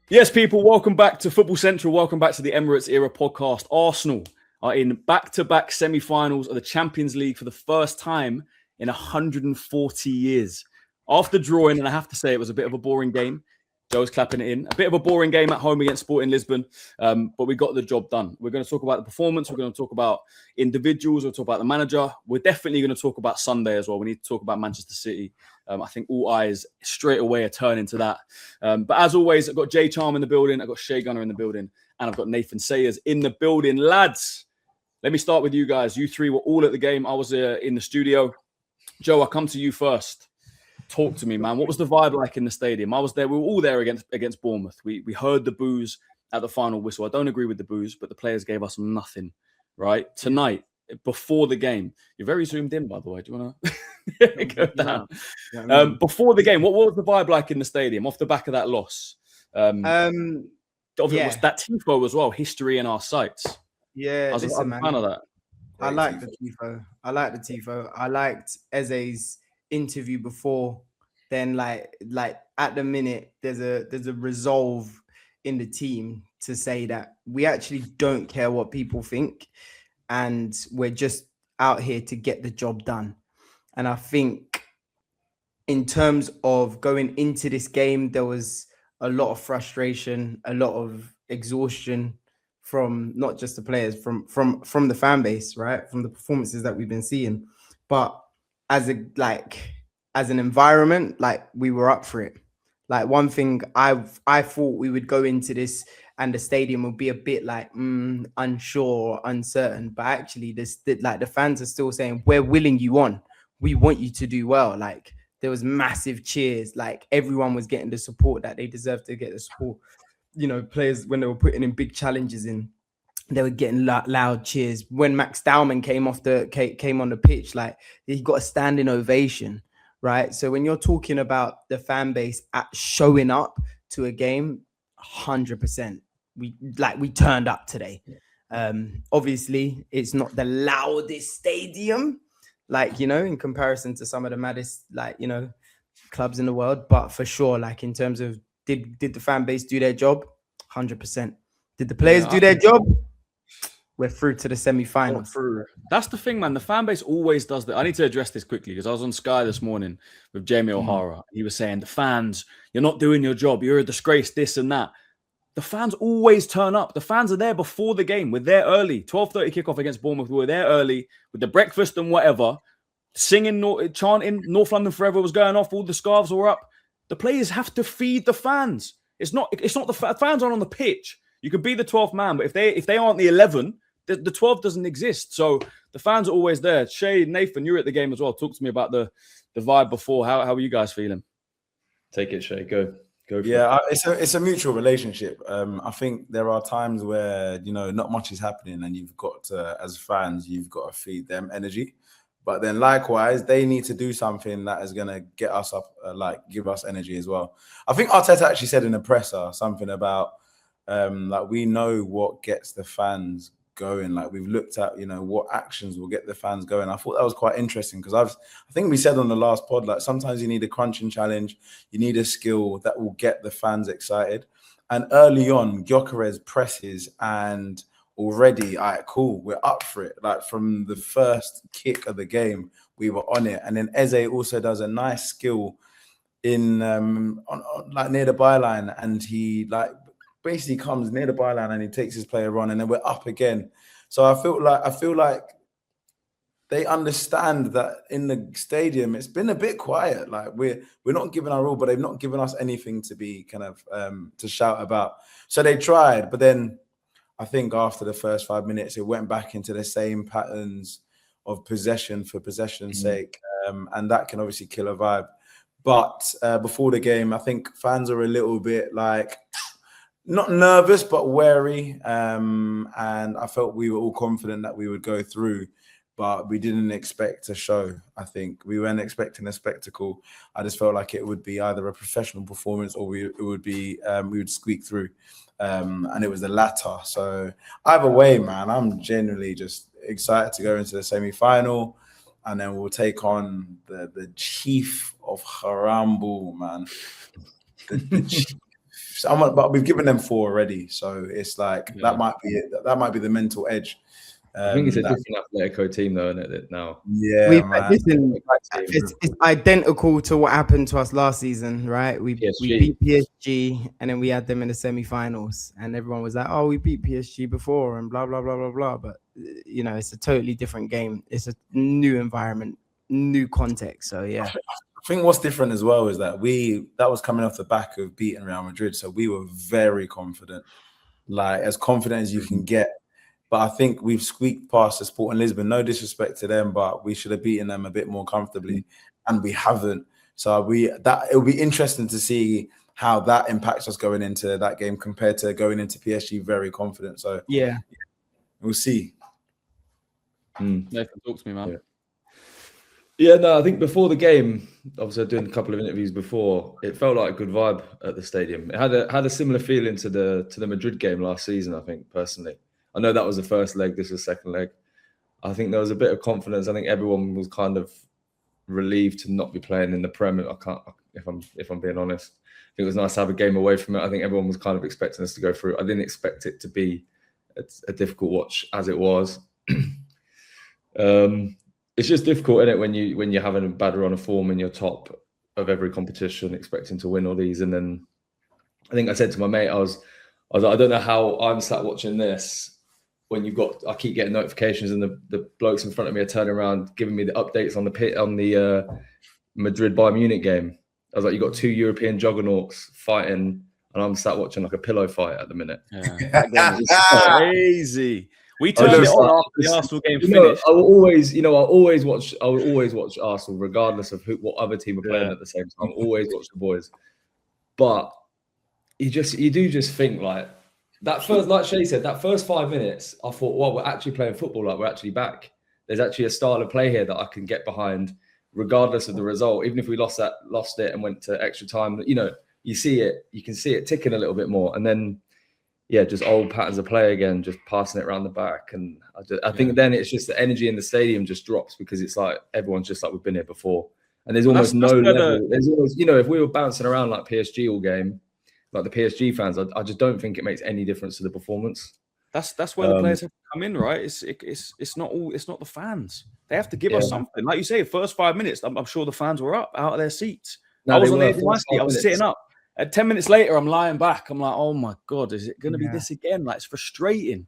Yes, people, welcome back to Football Central. Welcome back to the Emirates Era Podcast. Arsenal are in back-to-back semi-finals of the Champions League for the first time in 140 years. After drawing, and I have to say it was a bit of a boring game. Joe's clapping it in. A bit of a boring game at home against Sporting Lisbon, but we got the job done. We're going to talk about the performance. We're going to talk about individuals. We'll talk about the manager. We're definitely going to talk about Sunday as well. We need to talk about Manchester City. I think all eyes straight away are turning to that. But as always, I've got Jay Charm in the building. I've got Shay Gunner in the building. And I've got Nathan Sayers in the building. Lads, let me start with you guys. You three were all at the game. I was in the studio. Joe, I'll come to you first. Talk to me, man. What was the vibe like in the stadium? I was there. We were all there against Bournemouth. We heard the boos at the final whistle. I don't agree with the boos, but the players gave us nothing, right? Tonight, before the game, you're very zoomed in, by the way. Do you want to go down? No. Before the game, what was the vibe like in the stadium off the back of that loss? Obviously, it was that tifo as well, history in our sights. Yeah, I was a fan of that. I like the tifo. I liked Eze's interview before. Then, like at the minute, there's a resolve in the team to say that we actually don't care what people think, and we're just out here to get the job done. And I think in terms of going into this game, there was a lot of frustration, a lot of exhaustion from not just the players, from the fan base, right? From the performances that we've been seeing. But as an environment, like, we were up for it. Like, one thing I thought we would go into this and the stadium would be a bit like unsure, uncertain. But actually, the fans are still saying, we're willing you on. We want you to do well. Like, there was massive cheers. Like, everyone was getting the support that they deserved to get the support. You know, players, when they were putting in big challenges in, they were getting loud cheers. When Max Dowman came on the pitch, like, he got a standing ovation, right? So when you're talking about the fan base showing up to a game, 100%, we turned up today. Obviously, it's not the loudest stadium, like, you know, in comparison to some of the maddest, like, you know, clubs in the world, but for sure, like, in terms of did the fan base do their job? 100%. Did the players do their job? We're through to the semi-finals. That's the thing, man. The fan base always does that. I need to address this quickly because I was on Sky this morning with Jamie O'Hara. He was saying, the fans, you're not doing your job. You're a disgrace, this and that. The fans always turn up. The fans are there before the game. We're there early. 12:30 kickoff against Bournemouth. We were there early with the breakfast and whatever. Singing, chanting, North London Forever was going off. All the scarves were up. The players have to feed the fans. It's not the fans aren't on the pitch. You could be the 12th man, but if they aren't the 11, the 12 doesn't exist. So the fans are always there. Shay, Nathan, you're at the game as well. Talk to me about the vibe before. How are you guys feeling? Take it, Shay. Go. Yeah, it's a mutual relationship. I think there are times where, you know, not much is happening, and you've got to, as fans, you've got to feed them energy. But then likewise, they need to do something that is going to get us up, give us energy as well. I think Arteta actually said in the presser something about, we know what gets the fans going. Like, we've looked at, you know, what actions will get the fans going. I thought that was quite interesting because I think we said on the last pod, like, sometimes you need a crunching challenge. You need a skill that will get the fans excited. And early on, Gyökeres presses and already, all right, cool, we're up for it. Like, from the first kick of the game, we were on it. And then Eze also does a nice skill in like near the byline, and he basically comes near the byline and he takes his player on, and then we're up again. So I feel like they understand that in the stadium it's been a bit quiet. Like, we're not giving our all, but they've not given us anything to be kind of to shout about. So they tried, but then I think after the first 5 minutes, it went back into the same patterns of possession for possession's sake. And that can obviously kill a vibe. But before the game, I think fans are a little bit like, not nervous, but wary. And I felt we were all confident that we would go through, but we didn't expect a show. I think we weren't expecting a spectacle. I just felt like it would be either a professional performance or we would squeak through. And it was the latter. So either way, man, I'm genuinely just excited to go into the semi-final, and then we'll take on the chief of Harambu, man. The chief. but we've given them 4 already, so it's like that might be it. That might be the mental edge. I think it's a different Atletico team, though, isn't it? Now, man. Listen, it's identical to what happened to us last season, right? We beat PSG, and then we had them in the semi-finals, and everyone was like, "Oh, we beat PSG before," and blah blah blah blah blah. But you know, it's a totally different game. It's a new environment, new context. So yeah. I think what's different as well is that that was coming off the back of beating Real Madrid, so we were very confident, like as confident as you can get. But I think we've squeaked past the Sporting Lisbon. No disrespect to them, but we should have beaten them a bit more comfortably, and we haven't. So it'll be interesting to see how that impacts us going into that game compared to going into PSG very confident. So yeah, we'll see. Nathan, talk to me, man. Yeah, no, I think before the game, obviously I did a couple of interviews before. It felt like a good vibe at the stadium. It had a similar feeling to the Madrid game last season. I think personally, I know that was the first leg. This was the second leg. I think there was a bit of confidence. I think everyone was kind of relieved to not be playing in the Prem. If I'm being honest, I think it was nice to have a game away from it. I think everyone was kind of expecting us to go through. I didn't expect it to be a difficult watch as it was. It's just difficult, isn't it, when you're having a bad run of form and you're top of every competition, expecting to win all these. And then I think I said to my mate, I was like, I don't know how I'm sat watching this when I keep getting notifications and the blokes in front of me are turning around, giving me the updates on the Madrid Bayern Munich game. I was like, you got 2 European juggernauts fighting, and I'm sat watching like a pillow fight at the minute. Yeah. It's crazy. We turned it on after the Arsenal game finished. I will always watch Arsenal, regardless of what other team are playing at the same time. I'll always watch the boys. But you do just think like that first, like Shay said, that first 5 minutes, I thought, well, we're actually playing football, like we're actually back. There's actually a style of play here that I can get behind, regardless of the result. Even if we lost it and went to extra time, you can see it ticking a little bit more. And then just old patterns of play again, just passing it around the back. And I think then it's just the energy in the stadium just drops because it's like everyone's just like, we've been here before. And there's almost no level. There's always, if we were bouncing around like PSG all game, like the PSG fans, I just don't think it makes any difference to the performance. That's where the players have to come in, right? It's not the fans. They have to give us something. Like you say, first 5 minutes, I'm sure the fans were up out of their seats. I was on the edge of my seat. I was sitting up. 10 minutes later, I'm lying back. I'm like, oh my God, is it going to be this again? Like, it's frustrating.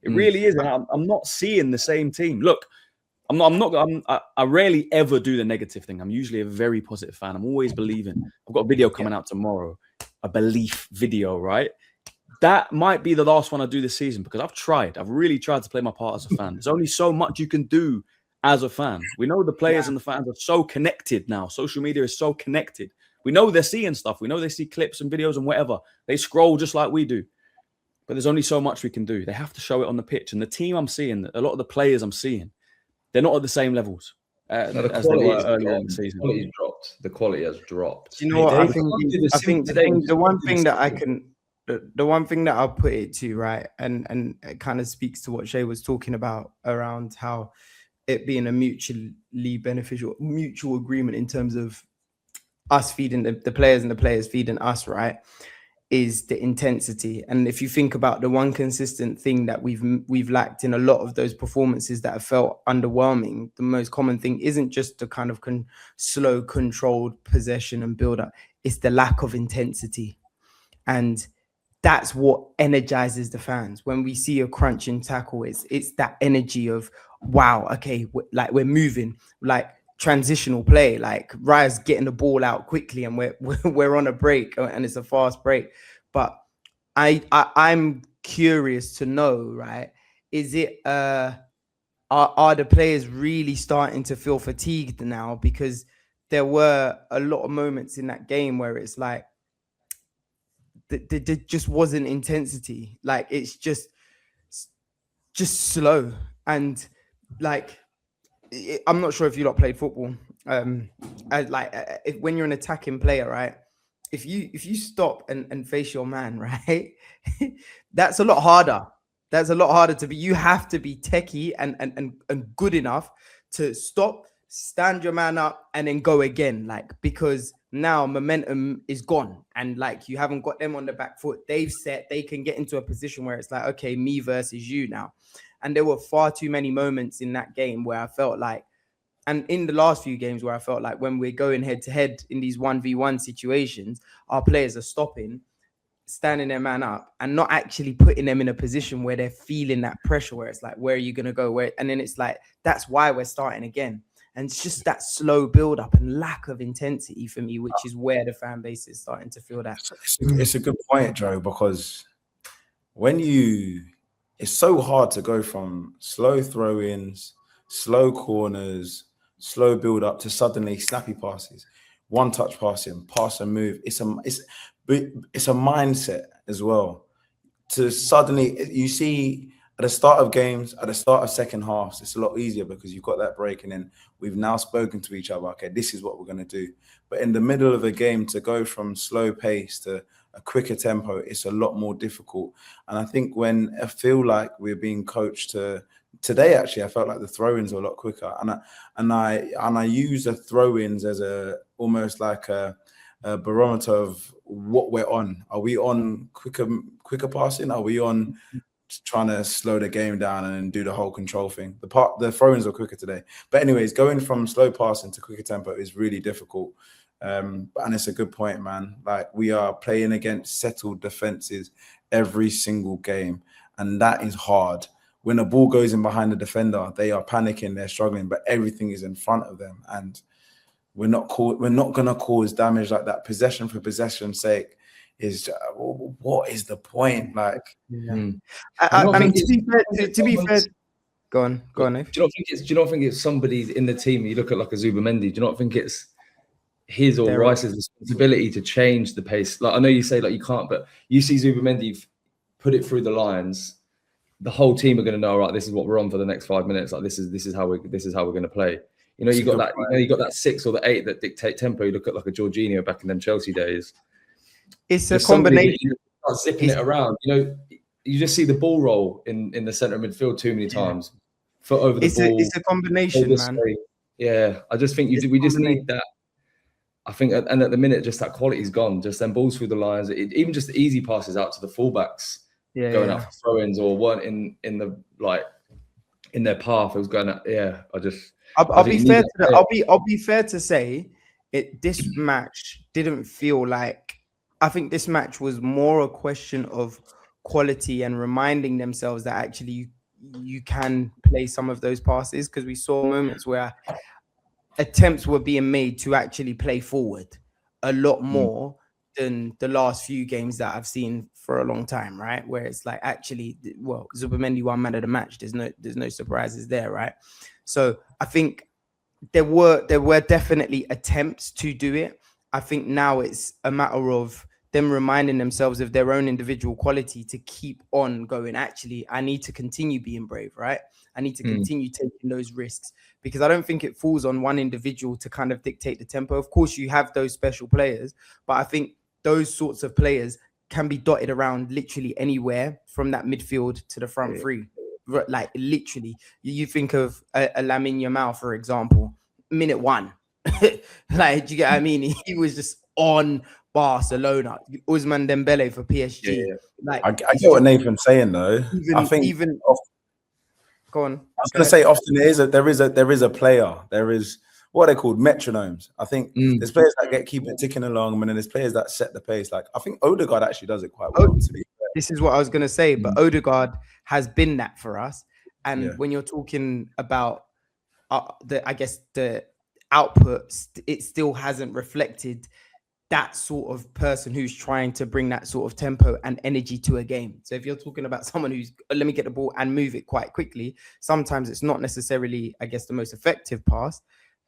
It really is. And I'm not seeing the same team. Look, I rarely ever do the negative thing. I'm usually a very positive fan. I'm always believing. I've got a video coming out tomorrow, a belief video, right? That might be the last one I do this season because I've really tried to play my part as a fan. There's only so much you can do as a fan. We know the players and the fans are so connected now. Social media is so connected. We know they're seeing stuff. We know they see clips and videos and whatever. They scroll just like we do. But there's only so much we can do. They have to show it on the pitch. And the team I'm seeing, a lot of the players I'm seeing, they're not at the same levels as they were earlier in the season. The quality has dropped. You know what? I think the one thing that I'll put it to, right, and it kind of speaks to what Shay was talking about around how it being a mutually beneficial, mutual agreement in terms of us feeding the players and the players feeding us, right, is the intensity. And if you think about the one consistent thing that we've lacked in a lot of those performances that have felt underwhelming, the most common thing isn't just the kind of slow, controlled possession and build up. It's the lack of intensity. And that's what energizes the fans. When we see a crunching tackle, it's that energy of, wow, okay, we're moving, like transitional play, like Raya's getting the ball out quickly and we're on a break and it's a fast break. But I'm curious to know, right, is it are the players really starting to feel fatigued now? Because there were a lot of moments in that game where it's like there just wasn't intensity. Like it's just slow. And like, I'm not sure if you lot played football. When you're an attacking player, right? If you stop and face your man, right, that's a lot harder. That's a lot harder to be. You have to be techie and good enough to stop, stand your man up and then go again, like, because now momentum is gone and like you haven't got them on the back foot. They've set, they can get into a position where it's like, okay, me versus you now. And there were far too many moments in that game where I felt like, and in the last few games where I felt like when we're going head to head in these 1v1 situations, our players are stopping, standing their man up and not actually putting them in a position where they're feeling that pressure, where it's like, where are you going to go? Where? And then it's like, that's why we're starting again. And it's just that slow build up and lack of intensity for me, which is where the fan base is starting to feel that. It's a good point, Joe, because it's so hard to go from slow throw-ins, slow corners, slow build up to suddenly snappy passes, one touch passing, pass and move. It's a mindset as well. To suddenly, you see, at the start of games, at the start of second halves, it's a lot easier because you've got that break and then we've now spoken to each other. Okay, this is what we're going to do. But in the middle of a game, to go from slow pace to a quicker tempo, it's a lot more difficult. And I think when I feel like we're being coached today, actually, I felt like the throw-ins were a lot quicker. And I use the throw-ins as almost like a barometer of what we're on. Are we on quicker passing? Are we on trying to slow the game down and do the whole control thing? The throw-ins are quicker today. But anyways, going from slow passing to quicker tempo is really difficult. And it's a good point, man. Like, we are playing against settled defenses every single game, and that is hard. When a ball goes in behind the defender, they are panicking, they're struggling, but everything is in front of them, and we're not going to cause damage like that. Possession for possession's sake is what is the point? Like, I mean, to be fair, go on, Nate. Do you not think it's somebody in the team? You look at like a Zubimendi. Do you not think it's his or Rice's responsibility to change the pace? Like, I know you say like you can't, but you see Zubimendi put it through the lines. The whole team are going to know, right, this is what we're on for the next 5 minutes. Like, this is how we're going to play. You know, you got that 6 or the 8 that dictate tempo. You look at like a Jorginho back in them Chelsea days. It's a combination. Start zipping it around. You know, you just see the ball roll in the centre of midfield too many times. Foot over the ball. It's a combination, man. Yeah, I just think we just need that. I think, and at the minute, just that quality's gone. Just them balls through the lines. Even just the easy passes out to the fullbacks. Going out for throw-ins or weren't in their path. It was going out. Yeah, I'll be fair to say this match didn't feel like. I think this match was more a question of quality and reminding themselves that actually you can play some of those passes, because we saw moments where attempts were being made to actually play forward a lot more than the last few games that I've seen for a long time, right? Where it's like, actually, well, Zubimendi won man of the match. There's no surprises there, right? So I think there were definitely attempts to do it. I think now it's a matter of them reminding themselves of their own individual quality to keep on going. Actually, I need to continue being brave, right? I need to continue taking those risks, because I don't think it falls on one individual to kind of dictate the tempo. Of course, you have those special players, but I think those sorts of players can be dotted around literally anywhere from that midfield to the front three. Like, literally, you think of a Lamine Yamal, for example, minute 1. Like, do you get what I mean? He was just on Barcelona. Ousmane Dembele for PSG. Like, I get what Nathan's saying, though. Go on. I was going to say, often there is a player. There is what they called metronomes. I think there's players that keep it ticking along, and then there's players that set the pace. Like, I think Odegaard actually does it quite well. To be fair. This is what I was going to say, but Odegaard has been that for us. And when you're talking about the output, it still hasn't reflected that sort of person who's trying to bring that sort of tempo and energy to a game. So if you're talking about someone who's, let me get the ball and move it quite quickly, sometimes it's not necessarily, I guess, the most effective pass.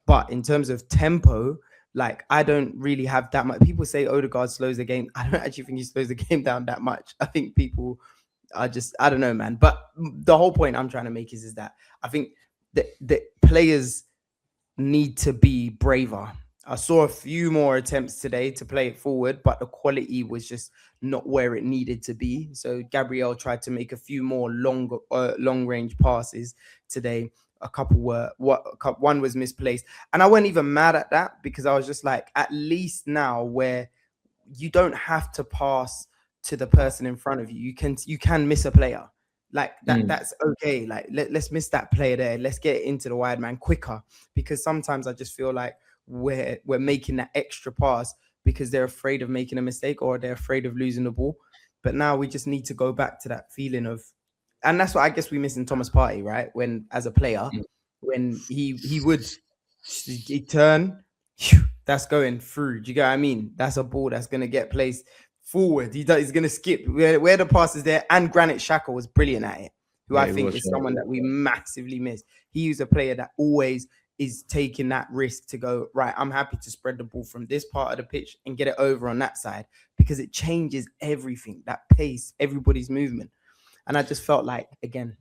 But in terms of tempo, like, I don't really have that much. People say Odegaard slows the game. I don't actually think he slows the game down that much. I think people are just, I don't know, man. But the whole point I'm trying to make is that I think the players need to be braver. I saw a few more attempts today to play it forward, but the quality was just not where it needed to be. So Gabriel tried to make a few more long range passes today. a couple were one was misplaced, and I wasn't even mad at that because I was just like, at least now where you don't have to pass to the person in front of you, you can miss a player like that. That's okay. Like let's miss that player there. Let's get it into the wide man quicker, because sometimes I just feel like we're making that extra pass because they're afraid of making a mistake or they're afraid of losing the ball. But now we just need to go back to that feeling of, and that's what I guess we miss in Thomas Partey, right? When as a player, when he would turn, that's going through. Do you get what I mean? That's a ball that's going to get placed forward. He's going to skip where the pass is there. And Granit Xhaka was brilliant at it, who I think is someone that we massively miss. He was a player that always is taking that risk to go, right, I'm happy to spread the ball from this part of the pitch and get it over on that side, because it changes everything, that pace, everybody's movement. And I just felt like, again,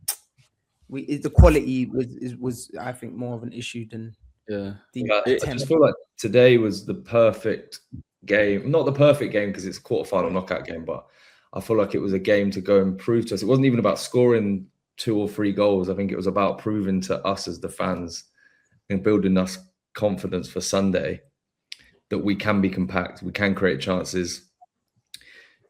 the quality was I think more of an issue than I just feel like today was the perfect game. Not the perfect game because it's a quarterfinal knockout game, but I feel like it was a game to go and prove to us. It wasn't even about scoring 2 or 3 goals. I think it was about proving to us as the fans and building us confidence for Sunday that we can be compact, we can create chances.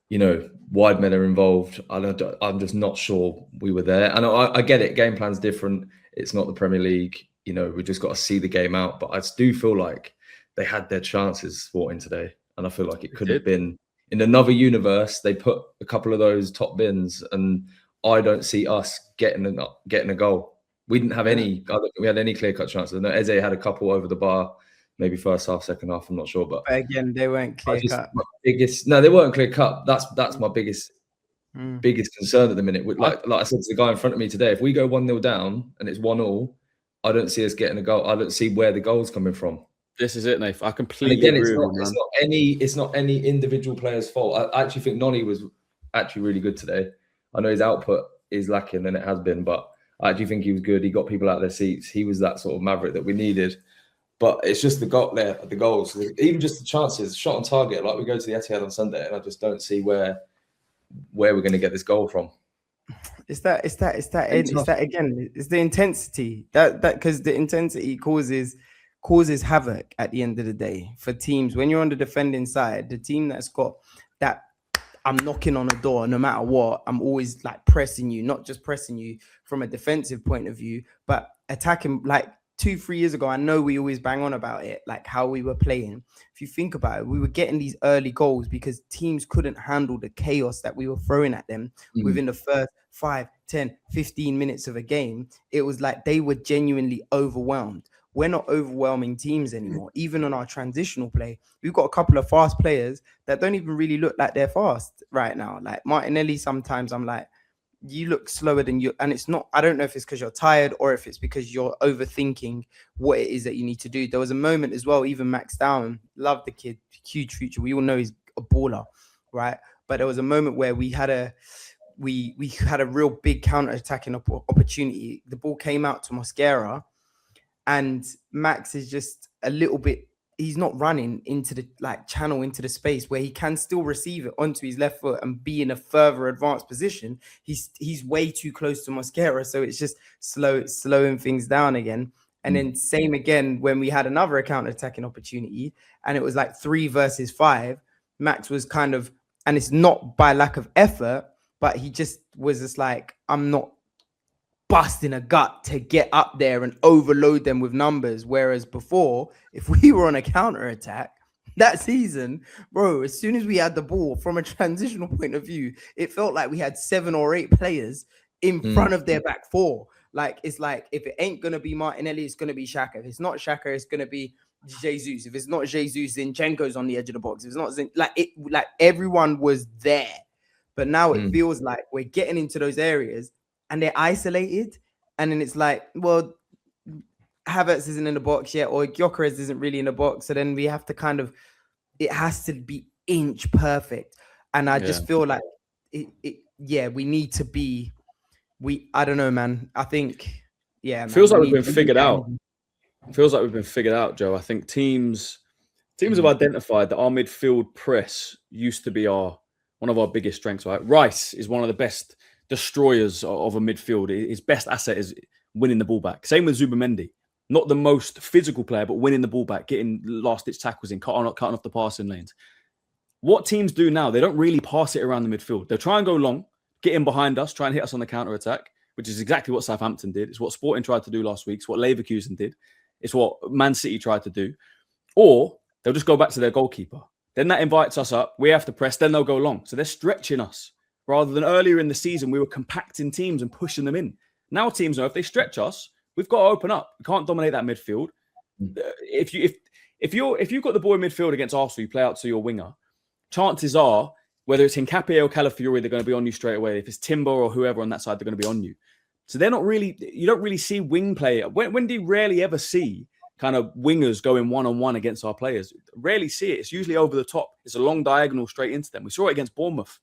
You know, wide men are involved. I'm just not sure we were there. And I get it. Game plan's different. It's not the Premier League. You know, we just got to see the game out. But I do feel like they had their chances Sporting today. And I feel like it could have been in another universe. They put a couple of those top bins, and I don't see us getting a goal. We didn't have any. I don't think we had any clear-cut chances. I know Eze had a couple over the bar, maybe first half, second half. I'm not sure, but again, they weren't clear-cut. No, they weren't clear-cut. That's my biggest concern at the minute. Like I said to the guy in front of me today, if we go 1-0 down and it's 1-1, I don't see us getting a goal. I don't see where the goal's coming from. This is it, Nath. I completely agree with you, it's not any individual player's fault. I actually think Noni was actually really good today. I know his output is lacking, and it has been, but I actually think he was good. He got people out of their seats. He was that sort of maverick that we needed. But it's just the goals, even just the chances, shot on target. Like we go to the Etihad on Sunday, and I just don't see where we're going to get this goal from. It's that again. It's the intensity that because the intensity causes havoc at the end of the day for teams. When you're on the defending side, the team that's got that, I'm knocking on the door no matter what. I'm always like pressing you, not just pressing you from a defensive point of view, but attacking. Like 2-3 years ago, I know we always bang on about it, like how we were playing. If you think about it, we were getting these early goals because teams couldn't handle the chaos that we were throwing at them within the first 5, 10, 15 minutes of a game. It was like they were genuinely overwhelmed. We're not overwhelming teams anymore. Even on our transitional play, we've got a couple of fast players that don't even really look like they're fast right now. Like Martinelli, sometimes I'm like, you look slower than you. And it's not, I don't know if it's because you're tired or if it's because you're overthinking what it is that you need to do. There was a moment as well, even Max Down, love the kid, huge future. We all know he's a baller, right? But there was a moment where we had a real big counter-attacking opportunity. The ball came out to Mosquera, and Max is just a little bit, he's not running into the channel into the space where he can still receive it onto his left foot and be in a further advanced position. He's way too close to Mosquera, so it's just slowing things down again. And then same again when we had another counter-attacking opportunity, and it was like 3 versus 5. Max was kind of, and it's not by lack of effort, but he just was just like, I'm not busting a gut to get up there and overload them with numbers. Whereas before, if we were on a counter attack that season, bro, as soon as we had the ball from a transitional point of view, it felt like we had 7 or 8 players in front of their back 4. Like, it's like, if it ain't going to be Martinelli, it's going to be Xhaka. If it's not Xhaka, it's going to be Jesus. If it's not Jesus, Zinchenko's on the edge of the box. If it's not like everyone was there. But now it feels like we're getting into those areas and they're isolated, and then it's like, well, Havertz isn't in the box yet, or Gyökeres isn't really in the box, so then we have to it has to be inch perfect. And I just feel like we need to be, I don't know, man. I think, feels like we've been figured out. Feels like we've been figured out, Joe. I think teams have identified that our midfield press used to be one of our biggest strengths, right? Rice is one of the best destroyers of a midfield. His best asset is winning the ball back. Same with Zubimendi. Not the most physical player, but winning the ball back, getting last-ditch tackles in, cutting off the passing lanes. What teams do now, they don't really pass it around the midfield. They'll try and go long, get in behind us, try and hit us on the counter-attack, which is exactly what Southampton did. It's what Sporting tried to do last week. It's what Leverkusen did. It's what Man City tried to do. Or they'll just go back to their goalkeeper. Then that invites us up. We have to press. Then they'll go long. So they're stretching us. Rather than earlier in the season, we were compacting teams and pushing them in. Now teams know if they stretch us, we've got to open up. We can't dominate that midfield. If you've got the ball in midfield against Arsenal, you play out to your winger. Chances are, whether it's Hincapié or Calafiori, they're going to be on you straight away. If it's Timber or whoever on that side, they're going to be on you. So they're not really, you don't really see wing play. When do you rarely ever see kind of wingers going one-on-one against our players? Rarely see it. It's usually over the top. It's a long diagonal straight into them. We saw it against Bournemouth.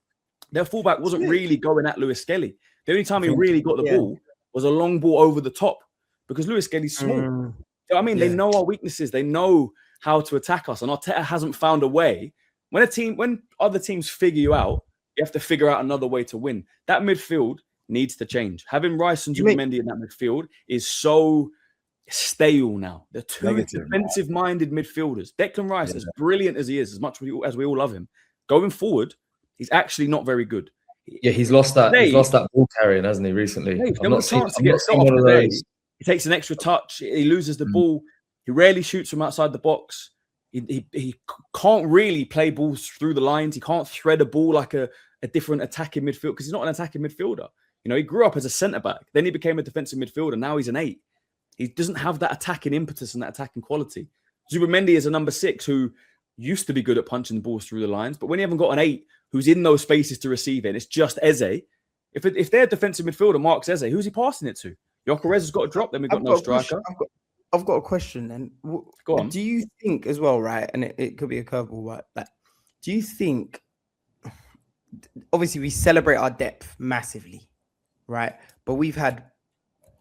Their fullback wasn't really going at Lewis Skelly. The only time he really got the ball was a long ball over the top because Lewis Skelly's small. You know what I mean? They know our weaknesses. They know how to attack us. And Arteta hasn't found a way. When other teams figure you out, you have to figure out another way to win. That midfield needs to change. Having Rice and Zubimendi in that midfield is so stale now. They're two defensive-minded midfielders. Declan Rice, as brilliant as he is, as much as we all love him, going forward, he's actually not very good. Yeah, he's lost that ball carrying, hasn't he, recently? He takes an extra touch. He loses the ball. He rarely shoots from outside the box. He can't really play balls through the lines. He can't thread a ball like a different attacking midfield because he's not an attacking midfielder. You know, he grew up as a centre-back. Then he became a defensive midfielder. Now he's an 8. He doesn't have that attacking impetus and that attacking quality. Zubimendi is a number 6 who used to be good at punching the balls through the lines. But when you haven't got an 8 who's in those spaces to receive it, it's just Eze. If their defensive midfielder marks Eze, who's he passing it to? Gyökeres has got to drop, then we've got no striker. I've got a question then. Go on. Do you think as well, right? And it could be a curveball, but do you think, obviously we celebrate our depth massively, right? But we've had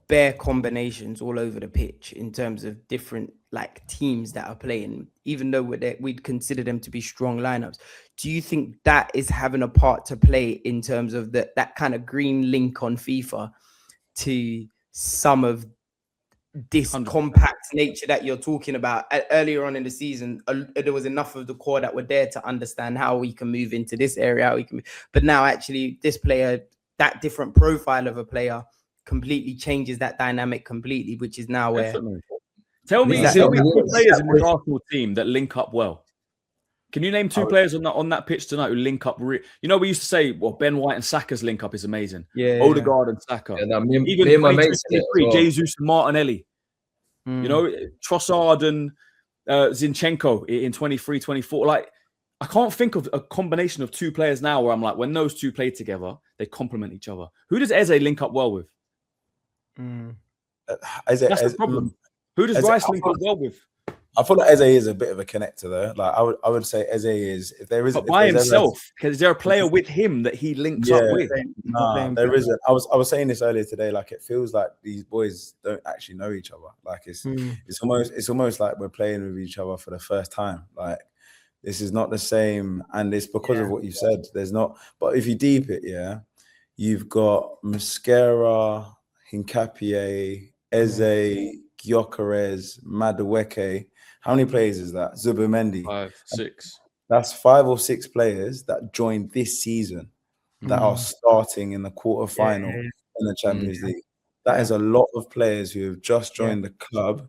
bare combinations all over the pitch in terms of different like teams that are playing, even though we'd consider them to be strong lineups. Do you think that is having a part to play in terms of that kind of green link on FIFA to some of this 100%. Compact nature that you're talking about? Earlier on in the season, there was enough of the core that were there to understand how we can move into this area, but now actually this player, that different profile of a player completely changes that dynamic completely, which is now where... Tell me 2 players in the Arsenal team that link up well. Can you name 2 players on that pitch tonight who link up? We used to say, well, Ben White and Saka's link up is amazing. Yeah, Odegaard and Saka. Yeah, me and my mates well. Jesus and Martinelli. You know, Trossard and Zinchenko in 23, 24. Like, I can't think of a combination of 2 players now where I'm like, when those 2 play together, they complement each other. Who does Eze link up well with? That's the problem. Who does Rice link up well with? I feel like Eze is a bit of a connector though. Like I would say Eze is, if there is, but by himself, because is there a player with him that he links up with? No, there isn't. I was saying this earlier today. Like it feels like these boys don't actually know each other. Like it's almost like we're playing with each other for the first time. Like this is not the same, and it's because of what you said. There's not. But if you deep it, you've got Mosquera, Hincapié, Eze, Gyökeres, Madueke. How many players is that? Zubimendi. 5, 6. That's 5 or 6 players that joined this season that are starting in the quarterfinal in the Champions League. That is a lot of players who have just joined the club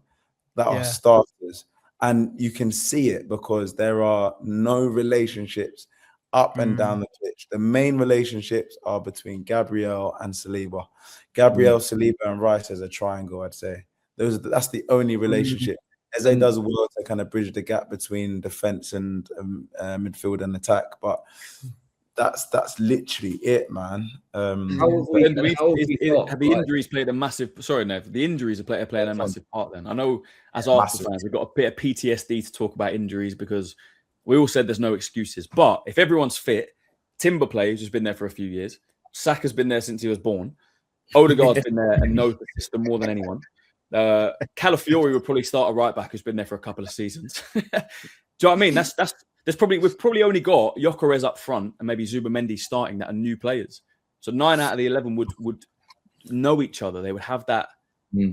that are starters. And you can see it because there are no relationships up and down the pitch. The main relationships are between Gabriel and Saliba. Gabriel, Saliba, and Rice as a triangle, I'd say. That's the only relationship. Eze does well to kind of bridge the gap between defense and midfield and attack, but that's literally it, man. Have the injuries played a massive? Sorry, Nev. The injuries are playing a massive part. Then I know as Arsenal fans, we've got a bit of PTSD to talk about injuries because we all said there's no excuses. But if everyone's fit, Timber plays, who's been there for a few years. Saka's been there since he was born. Odegaard's been there and knows the system more than anyone. Calafiori would probably start a right back who's been there for a couple of seasons. Do you know what I mean? We've probably only got Gyökeres up front and maybe Zubimendi starting that are new players. So 9 out of the 11 would know each other. They would have that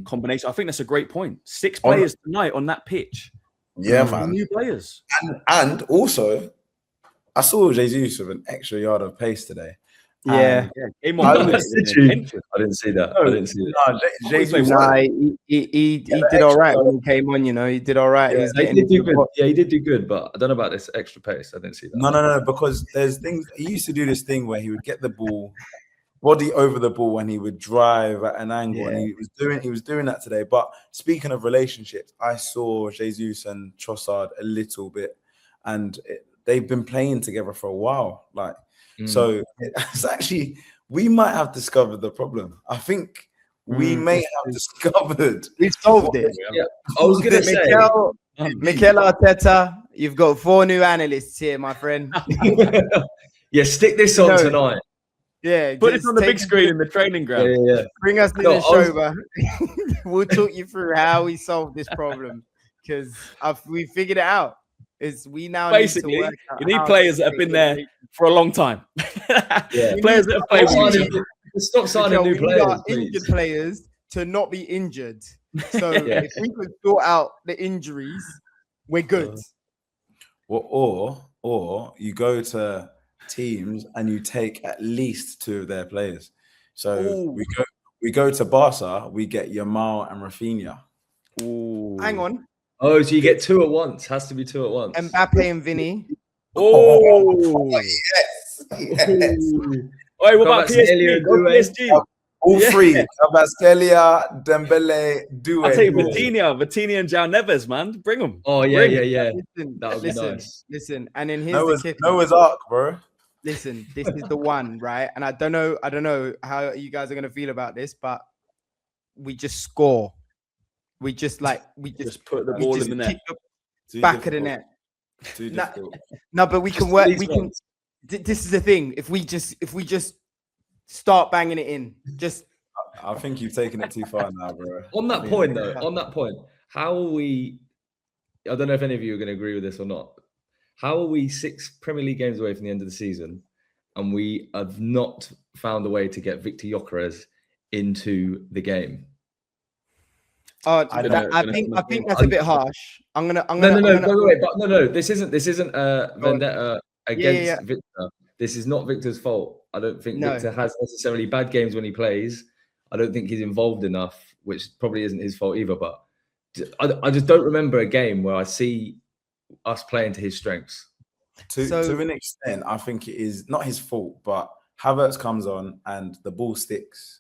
combination. I think that's a great point. 6 players tonight on that pitch. Yeah, man. New players. And also, I saw Jesus with an extra yard of pace today. Yeah. Game I on. didn't see that. I didn't see it. Jesus, He did all right when he came on. He did all right. Yeah, he did do good. Yeah, he did do good, but I don't know about this extra pace. I didn't see that. No, because there's things. He used to do this thing where he would get the ball, body over the ball, and he would drive at an angle, and he was doing that today. But speaking of relationships, I saw Jesus and Trossard a little bit, and they've been playing together for a while. So it's actually, we might have discovered the problem. I think we may have discovered. We've solved it. Yeah. I was going to say, Mikel Arteta, you've got 4 new analysts here, my friend. Yeah, stick this on tonight. Yeah, put it on the big screen in the training ground. Yeah. Bring us to the show, man. We'll talk you through how we solve this problem because we figured it out. We now basically need to work out you need players that have been there for a long time. Players that have played. Stop signing new players. Injured players to not be injured. So if we could sort out the injuries, we're good. Or you go to teams and you take at least 2 of their players. So we go to Barca, we get Yamal and Rafinha. Hang on. Oh, so you get 2 at once. Has to be 2 at once. Mbappe and Vinny. Yes. What about PSG? All 3. Kvaratskhelia, Dembele, Doué. I take Vitinha and João Neves, man. Bring them. Oh, yeah. That would be nice. Listen, and then here's the kicker. Noah's Ark, bro. Listen, this is the one, right? And I don't know how you guys are gonna feel about this, but we just score. We just put the ball in the net. Back of the net. Too difficult. No, but we can work. We can. This is the thing. If we just start banging it in, I think you've taken it too far now, bro. On that point, how are we? I don't know if any of you are going to agree with this or not. How are we 6 Premier League games away from the end of the season, and we have not found a way to get Victor Gyökeres into the game? I think that's a bit harsh. No. This isn't a vendetta against Victor. This is not Victor's fault. I don't think Victor has necessarily bad games when he plays. I don't think he's involved enough, which probably isn't his fault either. But I just don't remember a game where I see us playing to his strengths. To an extent, I think it is not his fault, but Havertz comes on and the ball sticks.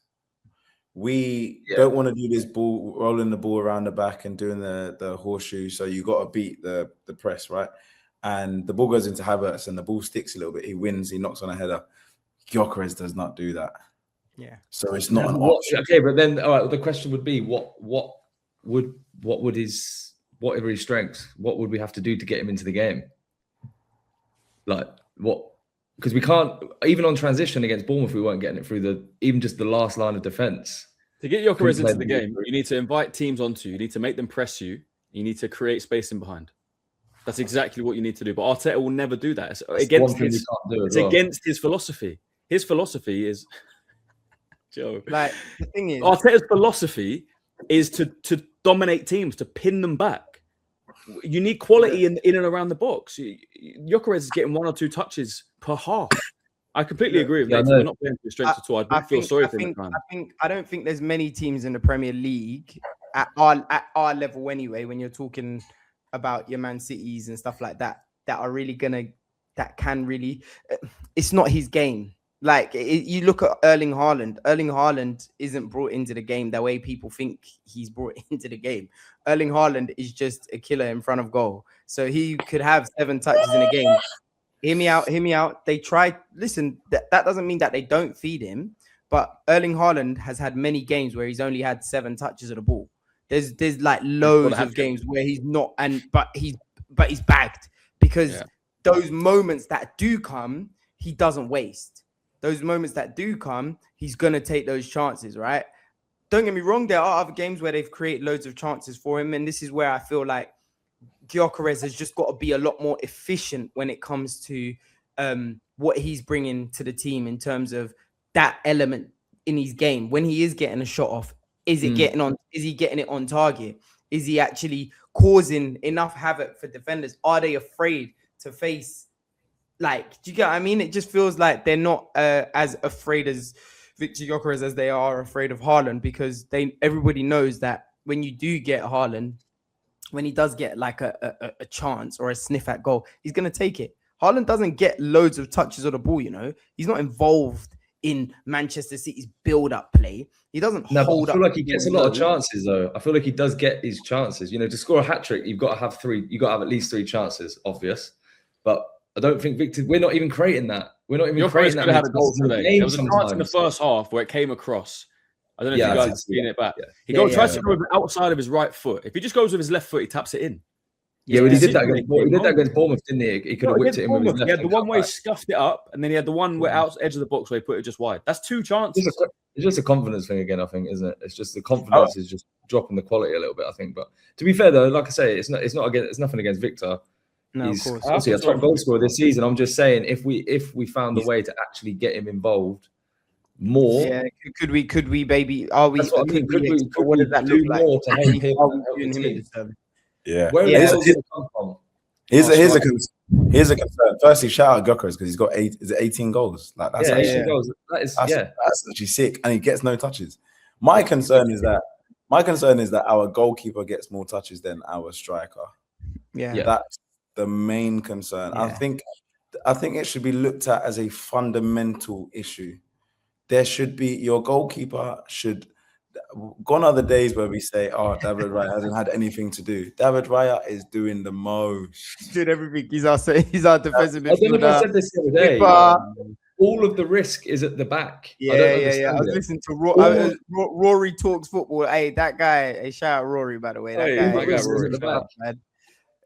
We don't want to do this ball, rolling the ball around the back and doing the horseshoe. So you got to beat the press, right? And the ball goes into Havertz and the ball sticks a little bit. He wins. He knocks on a header. Gyökeres does not do that. Yeah. So it's not an option. Okay, but then all right. The question would be, what are his strengths? What would we have to do to get him into the game? Like what? Because we can't, even on transition against Bournemouth, we weren't getting it through even just the last line of defence. To get Gyökeres into the game, you need to invite teams onto you. You need to make them press you. You need to create space in behind. That's exactly what you need to do. But Arteta will never do that. It's against his philosophy. His philosophy is, Joe. Like the thing is, Arteta's philosophy is to dominate teams, to pin them back. You need quality in and around the box. Gyökeres is getting 1 or 2 touches per half. I completely agree with that. We're not playing for strength at all. I feel sorry for him. I don't think there's many teams in the Premier League at our level anyway. When you're talking about your Man Cities and stuff like that, that can really. It's not his game. Like you look at Erling Haaland. Erling Haaland isn't brought into the game the way people think he's brought into the game. Erling Haaland is just a killer in front of goal. So he could have 7 touches in a game. Hear me out. They try. Listen, that doesn't mean that they don't feed him. But Erling Haaland has had many games where he's only had 7 touches of the ball. There's like loads of games where he's not, but he's bagged because those moments that do come, he doesn't waste. Those moments that do come, he's going to take those chances, right? Don't get me wrong. There are other games where they've created loads of chances for him. And this is where I feel like Gyökeres has just got to be a lot more efficient when it comes to what he's bringing to the team in terms of that element in his game. When he is getting a shot off, Is he getting it on target? Is he actually causing enough havoc for defenders? Are they afraid to face? Like, do you get what I mean? It just feels like they're not as afraid as Victor Gyökeres as they are afraid of Haaland, because everybody knows that when you do get Haaland, when he does get like a chance or a sniff at goal, he's going to take it. Haaland doesn't get loads of touches of the ball, you know. He's not involved in Manchester City's build-up play. He doesn't hold up. I feel like he gets a lot of chances, though. I feel like he does get his chances. You know, to score a hat-trick, you've got to have 3. You've got to have at least 3 chances, obvious. But I don't think Victor... We're not even creating that. We're not even creating that. Had a goal today. There was a chance in the first half where it came across. I don't know if you guys have seen it back. Yeah. He tries to go with the outside of his right foot. If he just goes with his left foot, he taps it in. Yeah, but he did that against Bournemouth, didn't he? He could have whipped it in with his left. He had the one where he scuffed it up, and then he had the one where out edge of the box where he put it just wide. That's 2 chances. It's just a confidence thing again, I think, isn't it? It's just the confidence is just dropping the quality a little bit, I think. But to be fair, though, like I say, it's nothing against Victor. No, he's of course. obviously a top goal scorer this season. I'm just saying, if we found a way to actually get him involved more, could we, baby? Are we? That's what I mean. Could we do more to help him? Yeah. Where is it come from? Here's a concern. Firstly, shout out Gyökeres because he's got 18 goals. Like that's 18 goals. That's actually sick, and he gets no touches. My concern is that our goalkeeper gets more touches than our striker. Yeah. That's the main concern. I think it should be looked at as a fundamental issue. There should be your goalkeeper should. Gone are the days where we say, "Oh, David Raya hasn't had anything to do." David Raya is doing the most. Doing everything. He's our defensive midfielder. I don't know if I said this the other day. All of the risk is at the back. Yeah. I was listening to Rory Talks Football. Hey, that guy. Hey, shout out Rory, by the way. That guy Rory, at the back. Man.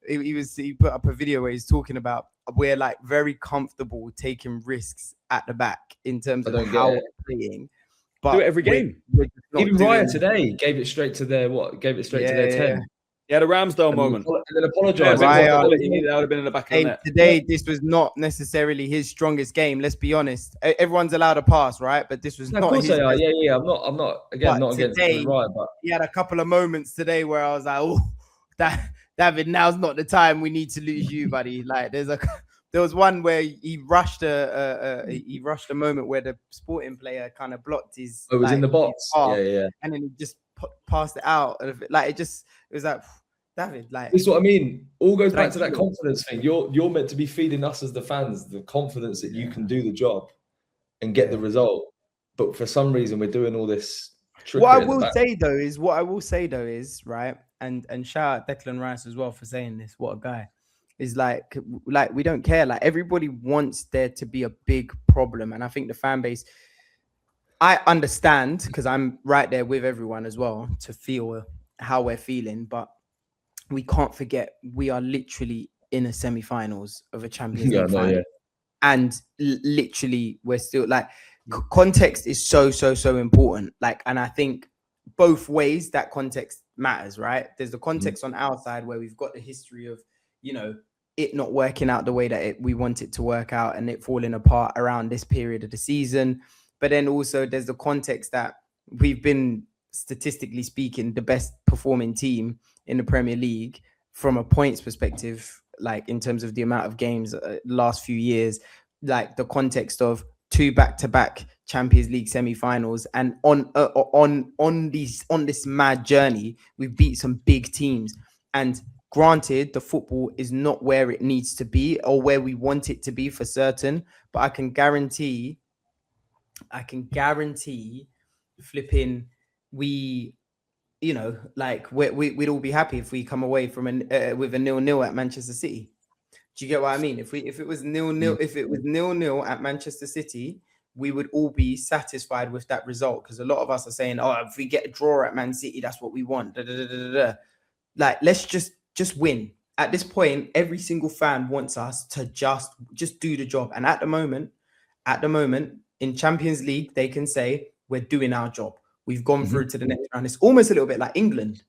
He put up a video where he's talking about we're like very comfortable taking risks at the back in terms of how we're playing. But do it every game. Even Raya today gave it straight to their 10. He had a Ramsdale moment. And then apologised. That would have been in the back of the net. Today, this was not necessarily his strongest game. Let's be honest. Everyone's allowed a pass, right? But this was not. Of course they are. Yeah. I'm not against Raya, but he had a couple of moments today where I was like, oh, David, now's not the time. We need to lose you, buddy. Like there was one where he rushed a moment where the Sporting player kind of blocked his. Oh, it was in the box. Yeah. And then he just passed it out. Like it was like, David, like this is what I mean. All goes back to that confidence thing. You're meant to be feeding us as the fans the confidence that you can do the job and get the result. But for some reason, we're doing all this. What I will say though is right, and shout out Declan Rice as well for saying this. What a guy. Is like we don't care. Like everybody wants there to be a big problem, and I think the fan base. I understand because I'm right there with everyone as well to feel how we're feeling, but we can't forget we are literally in a semi-finals of a Champions League final, and literally we're still like context is so important. Like, and I think both ways that context matters, right? There's the context on our side where we've got the history of it not working out the way that we want it to work out and it falling apart around this period of the season. But then also there's the context that we've been, statistically speaking, the best performing team in the Premier League from a points perspective, like in terms of the amount of games last few years, like the context of 2 back-to-back Champions League semi-finals. And on this mad journey, we've beat some big teams. And granted, the football is not where it needs to be or where we want it to be for certain, but I can guarantee flipping we'd all be happy if we come away from with a 0-0 at Manchester City. Do you get what I mean? If it was 0-0 at Manchester City, we would all be satisfied with that result, because a lot of us are saying, oh, if we get a draw at Man City, that's what we want. Like, let's just win. At this point, every single fan wants us to just do the job. And at the moment, in Champions League, they can say, we're doing our job. We've gone through to the next round. It's almost a little bit like England,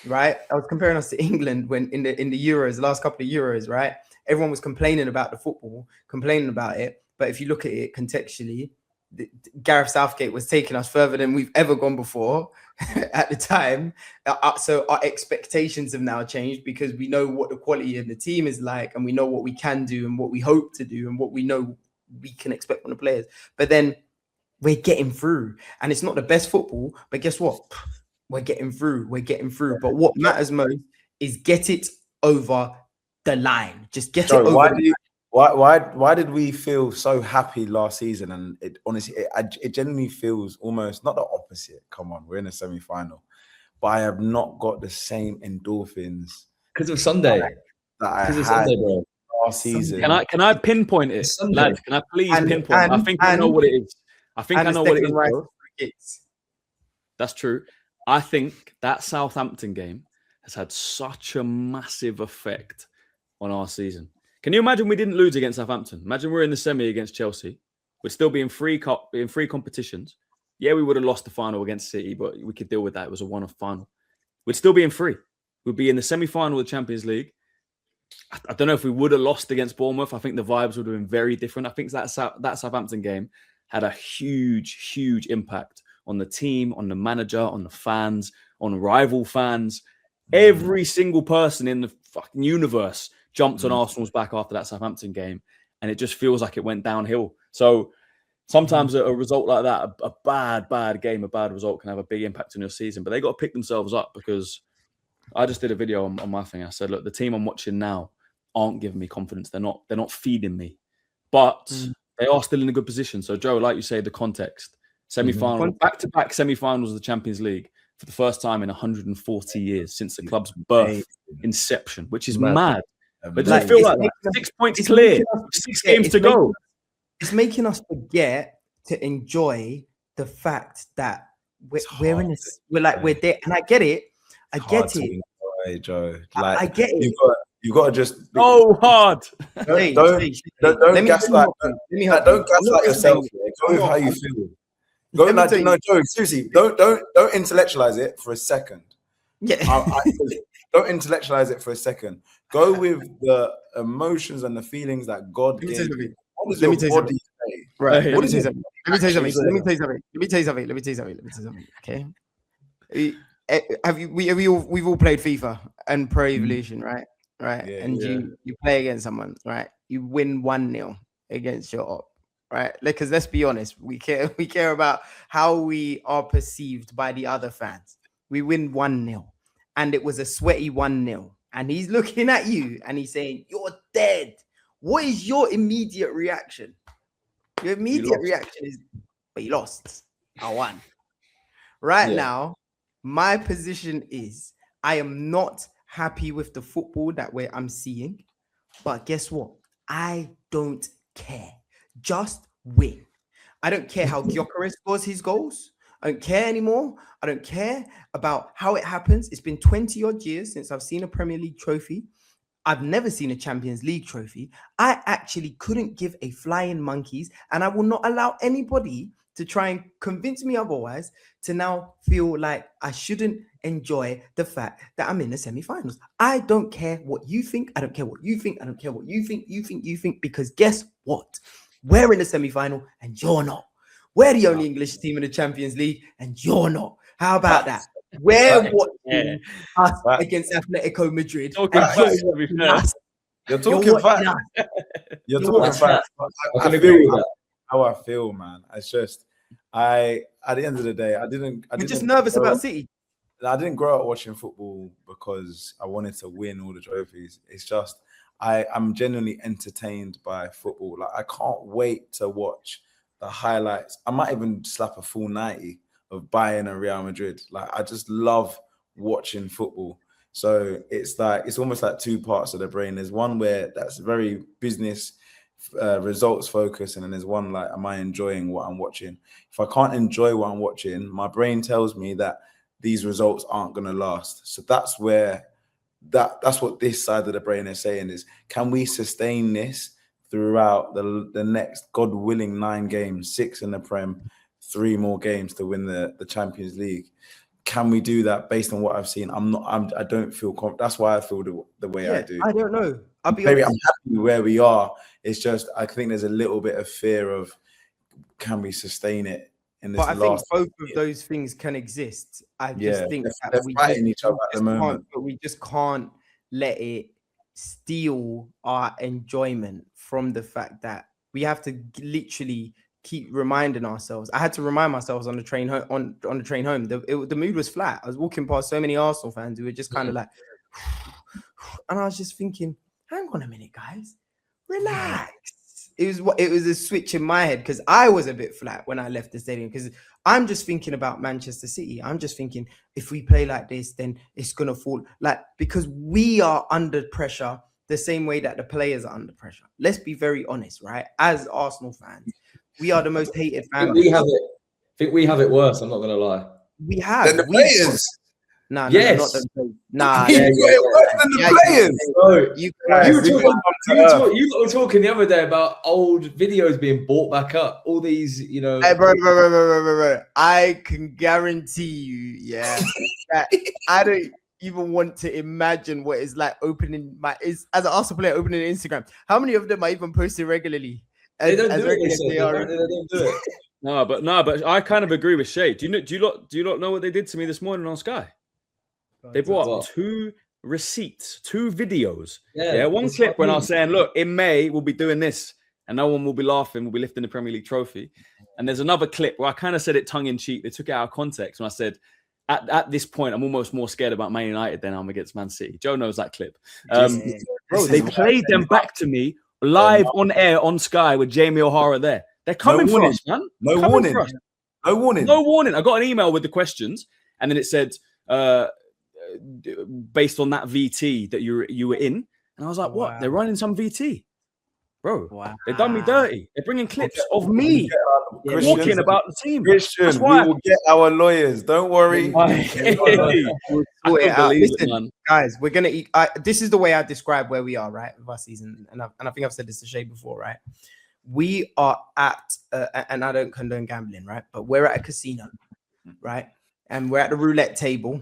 right? I was comparing us to England when in the Euros, the last couple of Euros, right? Everyone was complaining about the football, complaining about it. But if you look at it contextually, Gareth Southgate was taking us further than we've ever gone before at the time. So our expectations have now changed because we know what the quality of the team is like, and we know what we can do and what we hope to do and what we know we can expect from the players. But then we're getting through, and it's not the best football, but guess what? We're getting through. But what matters most is get it over the line. Just get it over the line. Why did we feel so happy last season? And it honestly, it genuinely feels almost not the opposite. Come on, we're in a semi-final, but I have not got the same endorphins because of Sunday. That I had Sunday, bro. Last season. Can I pinpoint it, lads? Can I please pinpoint? I think I know what it is. I think I know what it is, bro. That's true. I think that Southampton game has had such a massive effect on our season. Can you imagine we didn't lose against Southampton? Imagine we're in the semi against Chelsea. We're still being free competitions. Yeah, we would have lost the final against City, but we could deal with that. It was a one-off final. We'd still be in free. We'd be in the semi-final of the Champions League. I don't know if we would have lost against Bournemouth. I think the vibes would have been very different. I think that Southampton game had a huge, huge impact on the team, on the manager, on the fans, on rival fans. Every single person in the fucking universe jumped on Arsenal's back after that Southampton game, and it just feels like it went downhill. So sometimes a result like that, a bad game, a bad result can have a big impact on your season, but they got to pick themselves up, because I just did a video on my thing. I said, look, the team I'm watching now aren't giving me confidence. They're not feeding me, but they are still in a good position. So Joe, like you say, the context, semi-final, back-to-back semi-finals of the Champions League for the first time in 140 years since the club's birth, inception, which is mad. But does it feel like 6 points clear, 6 games to go? It's making us forget to enjoy the fact that we're in this. We're there, and I get it. I get it, Joe. I get it. You've got to just hard. Don't gaslight. Don't gaslight yourself. Go with how you feel. Joe. Seriously, don't intellectualize it for a second. Yeah. Don't intellectualize it for a second. Go with the emotions and the feelings that God gave you. Let me tell you something. Right. Let me tell you something. Okay. We've all played FIFA and Pro Evolution, right? Right. Yeah, and you play against someone, right? You win 1-0 against your op, right? Because let's be honest, we care about how we are perceived by the other fans. We win 1-0, and it was a sweaty 1-0. And he's looking at you and he's saying, "You're dead." What is your immediate reaction? Your immediate reaction is, "But you lost. I won." Now, my position is I am not happy with the football that I'm seeing. But guess what? I don't care. Just win. I don't care how Gyökeres scores his goals. I don't care anymore. I don't care about how it happens. It's been 20 odd years since I've seen a Premier League trophy. I've never seen a Champions League trophy. I actually couldn't give a flying monkeys, and I will not allow anybody to try and convince me otherwise to now feel like I shouldn't enjoy the fact that I'm in the semi-finals. I don't care what you think. I don't care what you think. I don't care what you think, because guess what? We're in the semi-final and you're not. We're the only English team in the Champions League and you're not. How about that? We're watching us against Atletico Madrid. You're talking facts. You're talking facts. I feel how I feel, man. It's just, at the end of the day, You're just nervous about City. I didn't grow up watching football because I wanted to win all the trophies. It's just, I'm genuinely entertained by football. Like, I can't wait to watch the highlights. I might even slap a full 90 of Bayern and Real Madrid. Like, I just love watching football. So it's almost like two parts of the brain. There's one where that's very business results focused, and then there's one like, am I enjoying what I'm watching? If I can't enjoy what I'm watching, my brain tells me that these results aren't going to last. So that's where that's what this side of the brain is saying is, can we sustain this throughout the next, God willing, 9 games, 6 in the Prem, 3 more games to win the Champions League? Can we do that based on what I've seen? I don't feel confident. That's why I feel the way I do. I don't know. Maybe I'm happy where we are. It's just, I think there's a little bit of fear of, can we sustain it in this But I think last? both of those things can exist. I just think they're that we fighting each other at the just moment. can't, but we just can't let it steal our enjoyment from the fact that we have to literally keep reminding ourselves. I had to remind myself on the train home. On the train home, the mood was flat. I was walking past so many Arsenal fans who were just kind of like, and I was just thinking, hang on a minute, guys, relax. It was a switch in my head because I was a bit flat when I left the stadium because I'm just thinking about Manchester City. I'm just thinking if we play like this, then it's gonna fall. Like, because we are under pressure the same way that the players are under pressure. Let's be very honest, right? As Arsenal fans, we are the most hated fan. I think we have it worse. I'm not gonna lie. We have Then the players. No, Yes. not them. Nah, You got it worse than the players. No, you you were talking the other day about old videos being brought back up. All these, you know. Hey, bro. I can guarantee you, that I don't even want to imagine what it's like opening as an Arsenal player opening Instagram. How many of them are even posting regularly? They don't do it. They don't do it. No, but I kind of agree with Shay. Do you not know what they did to me this morning on Sky? They brought up 2 receipts, 2 videos. Yeah, one clip when I was saying, look, in May we'll be doing this and no one will be laughing, we'll be lifting the Premier League trophy. And there's another clip where I kind of said it tongue in cheek. They took it out of context. And I said, at this point, I'm almost more scared about Man United than I'm against Man City. Joe knows that clip. Bro, they played them back to me live on air on Sky with Jamie O'Hara there. They're coming for us, man. No warning. No warning. I got an email with the questions and then it said, based on that VT that you were in, and I was like, "What? They're running some VT, bro? Wow. They've done me dirty. They're bringing clips of me talking about the team. Christian, we will get our lawyers. Don't worry. Listen, guys, we're gonna eat. This is the way I describe where we are, right, with our season, and I think I've said this to Shay before, right? We are at, and I don't condone gambling, right? But we're at a casino, right? And we're at the roulette table.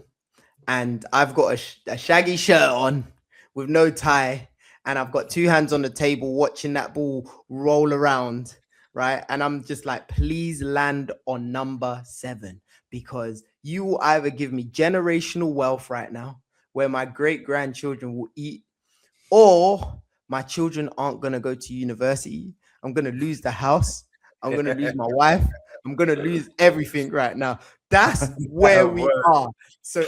And I've got a shaggy shirt on with no tie. And I've got 2 hands on the table watching that ball roll around, right? And I'm just like, please land on number 7. Because you will either give me generational wealth right now, where my great-grandchildren will eat, or my children aren't going to go to university. I'm going to lose the house. I'm going to lose my wife. I'm going to lose everything right now. That's where we are. So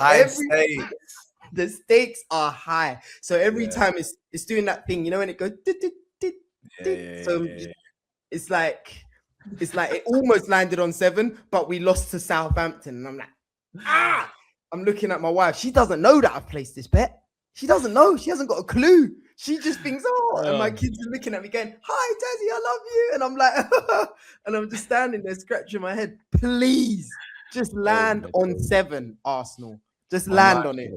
the stakes are high. So every time it's doing that thing, you know, when it goes, so it's like it almost landed on 7, but we lost to Southampton. And I'm like, I'm looking at my wife. She doesn't know that I've placed this bet. She doesn't know. She hasn't got a clue. She just thinks, and my kids are looking at me going, "Hi, Dazzy, I love you." And I'm like, and I'm just standing there scratching my head. Please. Just land on 7, Arsenal. Just land on it.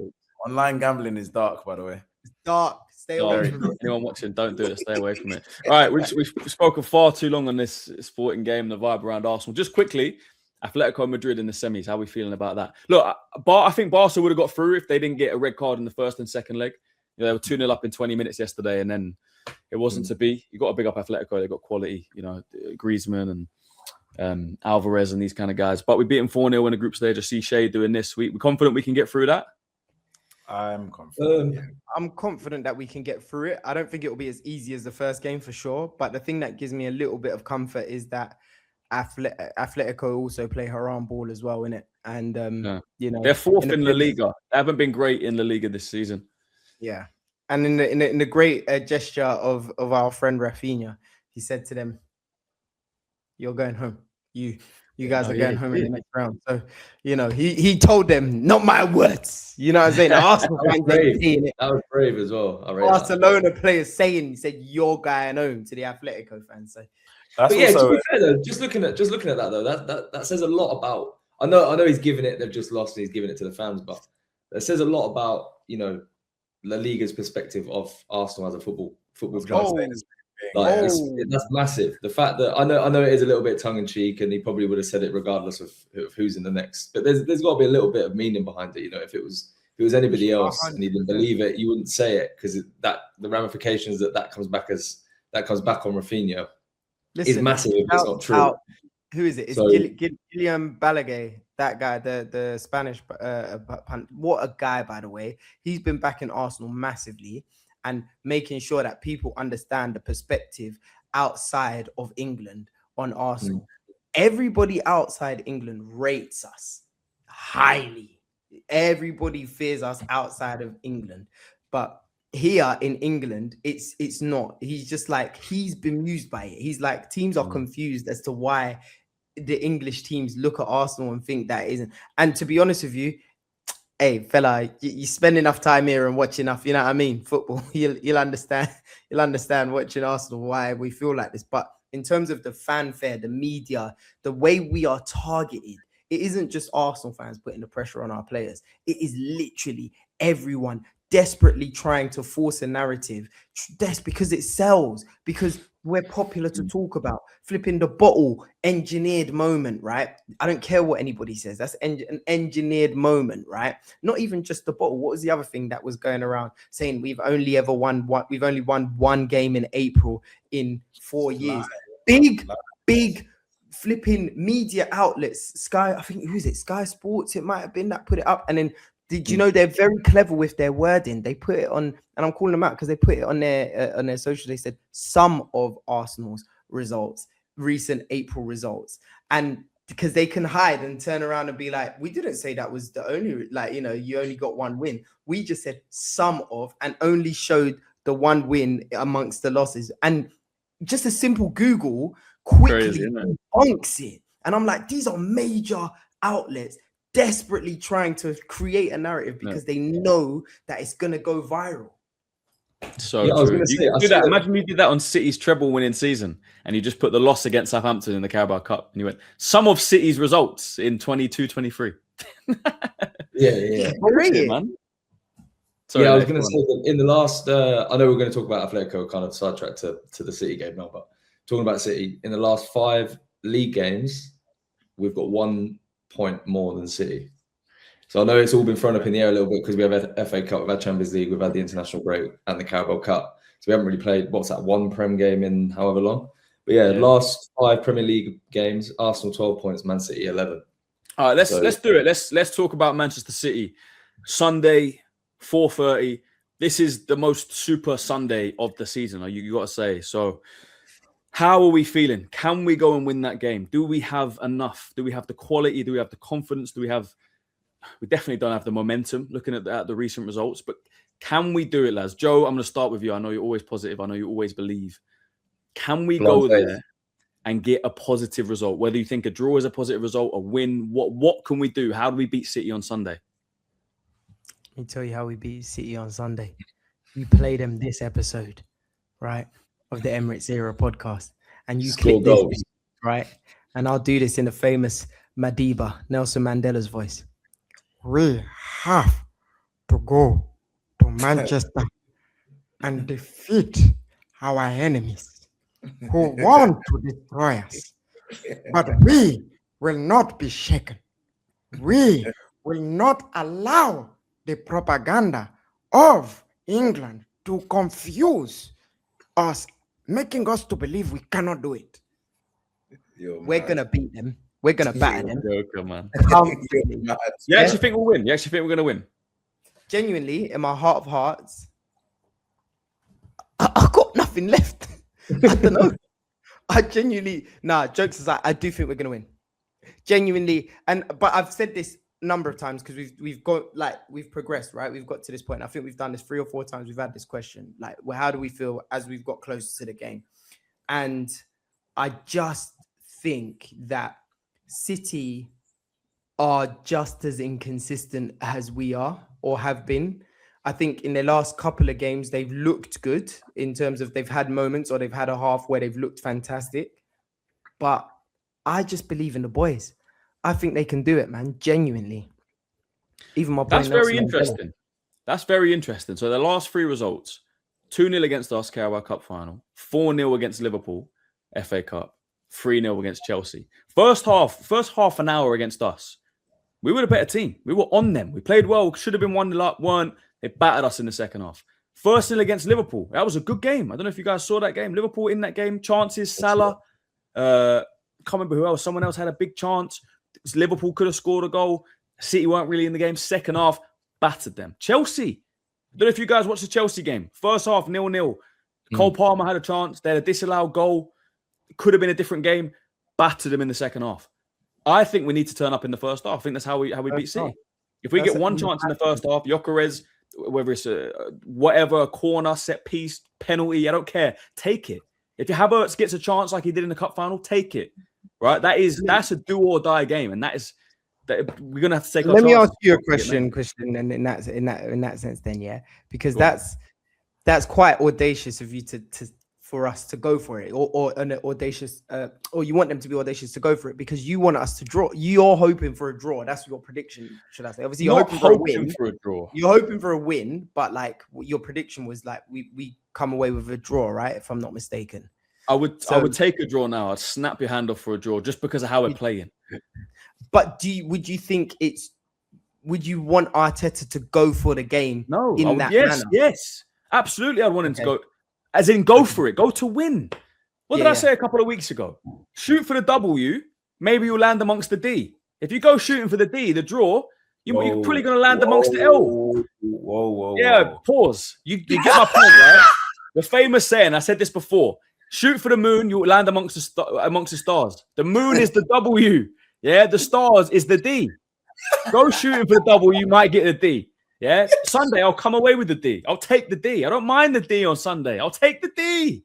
Online gambling is dark, by the way. It's dark. Stay away from it. Anyone watching, don't do it. Stay away from it. All right, we've spoken far too long on this sporting game, the vibe around Arsenal. Just quickly, Atletico Madrid in the semis. How are we feeling about that? Look, I think Barca would have got through if they didn't get a red card in the first and second leg. You know, they were 2-0 up in 20 minutes yesterday, and then it wasn't to be. You got to big up Atletico. They got quality, you know, Griezmann and Alvarez and these kind of guys, but we beat them 4-0 in the group stage. I see Shay doing this week. We're confident we can get through that. I'm confident. I'm confident that we can get through it. I don't think it will be as easy as the first game for sure, but the thing that gives me a little bit of comfort is that Atletico also play Haram ball as well, innit? And you know, they're 4th in La Liga. They haven't been great in La Liga this season. Yeah, and in the great gesture of our friend Rafinha, he said to them, "You're going home. You guys are going home in the next round." So, you know, he told them, not my words. You know what I'm saying? Arsenal fans that was brave as well. Barcelona players saying, he said, "You're going home" to the Atletico fans. So, but yeah, to be fair though, just looking at that though, that says a lot about. I know he's giving it. They've just lost, and he's giving it to the fans, but that says a lot about, you know, La Liga's perspective of Arsenal as a football club. That's massive. The fact that I know it is a little bit tongue in cheek, and he probably would have said it regardless of who's in the next. But there's got to be a little bit of meaning behind it. You know, if it was anybody else and he didn't believe it, you wouldn't say it, because the ramifications that comes back on Rafinha is massive if it's not true. Who is it? It's So- Guillem Balaguer, that guy, the Spanish punt. What a guy, by the way. He's been backing Arsenal massively and making sure that people understand the perspective outside of England on Arsenal. Everybody outside England rates us highly. Everybody fears us outside of England. But here in England, it's not. He's just like, he's bemused by it. He's like, teams are confused as to why the English teams look at Arsenal and think that isn't. And to be honest with you, hey fella, you spend enough time here and watch enough, you know what I mean, football, you'll understand watching Arsenal why we feel like this. But in terms of the fanfare, the media, the way we are targeted, it isn't just Arsenal fans putting the pressure on our players. It is literally everyone desperately trying to force a narrative. That's because it sells, because we're popular to talk about. Flipping the bottle, engineered moment, right? I don't care what anybody says. That's an engineered moment, right? Not even just the bottle. What was the other thing that was going around saying we've only won one game in April in 4 years? Big flipping media outlets. Sky, I think, who is it? Sky Sports, it might have been, that put it up. And then did you know they're very clever with their wording? They put it on, and I'm calling them out because they put it on their social. They said some of Arsenal's results, recent April results, and because they can hide and turn around and be like, we didn't say that was the only, like, you know, you only got one win. We just said some of, and only showed the one win amongst the losses. And just a simple Google quickly debunks it. And I'm like, these are major outlets desperately trying to create a narrative because they know that it's going to go viral. So I was going to say, do that. Imagine you did that on City's treble winning season and you just put the loss against Southampton in the Carabao Cup and you went, some of City's results in 22-23. Yeah. Bullshit, man. Sorry, I was going to say that in the last, I know we're going to talk about Atletico, kind of sidetracked to the City game now, but talking about City, in the last 5 league games, we've got 1 point more than City. So I know it's all been thrown up in the air a little bit because we have FA Cup, we've had Champions League, we've had the international break and the Carabao Cup. So we haven't really played, what's that, 1 Prem game in however long. But last 5 Premier League games, Arsenal 12 points, Man City 11. All right, let's do it. Let's talk about Manchester City. Sunday, 4:30. This is the most super Sunday of the season, you got to say. So how are we feeling? Can we go and win that game? Do we have enough? Do we have the quality? Do we have the confidence? We definitely don't have the momentum looking at the recent results, but can we do it, lads? Joe, I'm going to start with you. I know you're always positive. I know you always believe. Can we go there and get a positive result? Whether you think a draw is a positive result, a win, what can we do? How do we beat City on Sunday? Let me tell you how we beat City on Sunday. We play them this episode, right, of the Emirates Era podcast. And you click this, right? And I'll do this in the famous Madiba, Nelson Mandela's voice. We have to go to Manchester and defeat our enemies who want to destroy us. But we will not be shaken. We will not allow the propaganda of England to confuse us, making us to believe we cannot do it. We're going to beat them. We're going to batter them. Joker, man. You actually think we'll win? You actually think we're going to win? Genuinely, in my heart of hearts, I've got nothing left. I don't know. I genuinely, jokes aside, I do think we're going to win. Genuinely. But I've said this a number of times because we've progressed, right? We've got to this point. I think we've done this 3 or 4 times. We've had this question, like, well, how do we feel as we've got closer to the game? And I just think that City are just as inconsistent as we are or have been. I think in their last couple of games, they've looked good in terms of they've had moments or they've had a half where they've looked fantastic. But I just believe in the boys. I think they can do it, man. Genuinely. Even my That's very interesting. That's very interesting. So the last 3 results, 2-0 against us, Carabao Cup final, 4-0 against Liverpool, FA Cup, 3-0 against Chelsea. First half an hour against us, we were a better team. We were on them. We played well. Should have been 1-0 up, weren't. They battered us in the second half. First 0 against Liverpool. That was a good game. I don't know if you guys saw that game. Liverpool in that game, chances, Salah, Can't remember who else. Someone else had a big chance. Liverpool could have scored a goal. City weren't really in the game. Second half, battered them. Chelsea. I don't know if you guys watched the Chelsea game. First half, 0-0. Cole Palmer had a chance. They had a disallowed goal. It could have been a different game. Battered them in the second half. I think we need to turn up in the first half. I think that's how we beat City. If we get one chance in the first half, Gyökeres, whether it's a corner, set piece, penalty, I don't care. Take it. If Havertz gets a chance like he did in the cup final, take it. Right? That's a do or die game, and we're gonna have to take. Let me ask you a question, Christian, and in that sense, then, yeah, because that's quite audacious of you for us to go for it, or an audacious, or you want them to be audacious to go for it because you want us to draw. You're hoping for a draw. That's your prediction, should I say? Obviously, you're hoping for a win. For a draw. You're hoping for a win, but like your prediction was like we come away with a draw, right? If I'm not mistaken. I would take a draw now. I'd snap your hand off for a draw just because of how we're playing. But would you want Arteta to go for the game? No, manner? Yes, absolutely. I'd want him to go, as in go for it, go to win. What did I say a couple of weeks ago? Shoot for the W. Maybe you'll land amongst the D. If you go shooting for the D, the draw, you're probably going to land amongst the L. Whoa. Pause. You get my point, right? The famous saying. I said this before. Shoot for the moon, you'll land amongst the stars. The moon is the W. Yeah, the stars is the D. Go shooting for the W, you might get the D. Yeah, Sunday, I'll come away with the D. I'll take the D. I don't mind the D on Sunday. I'll take the D.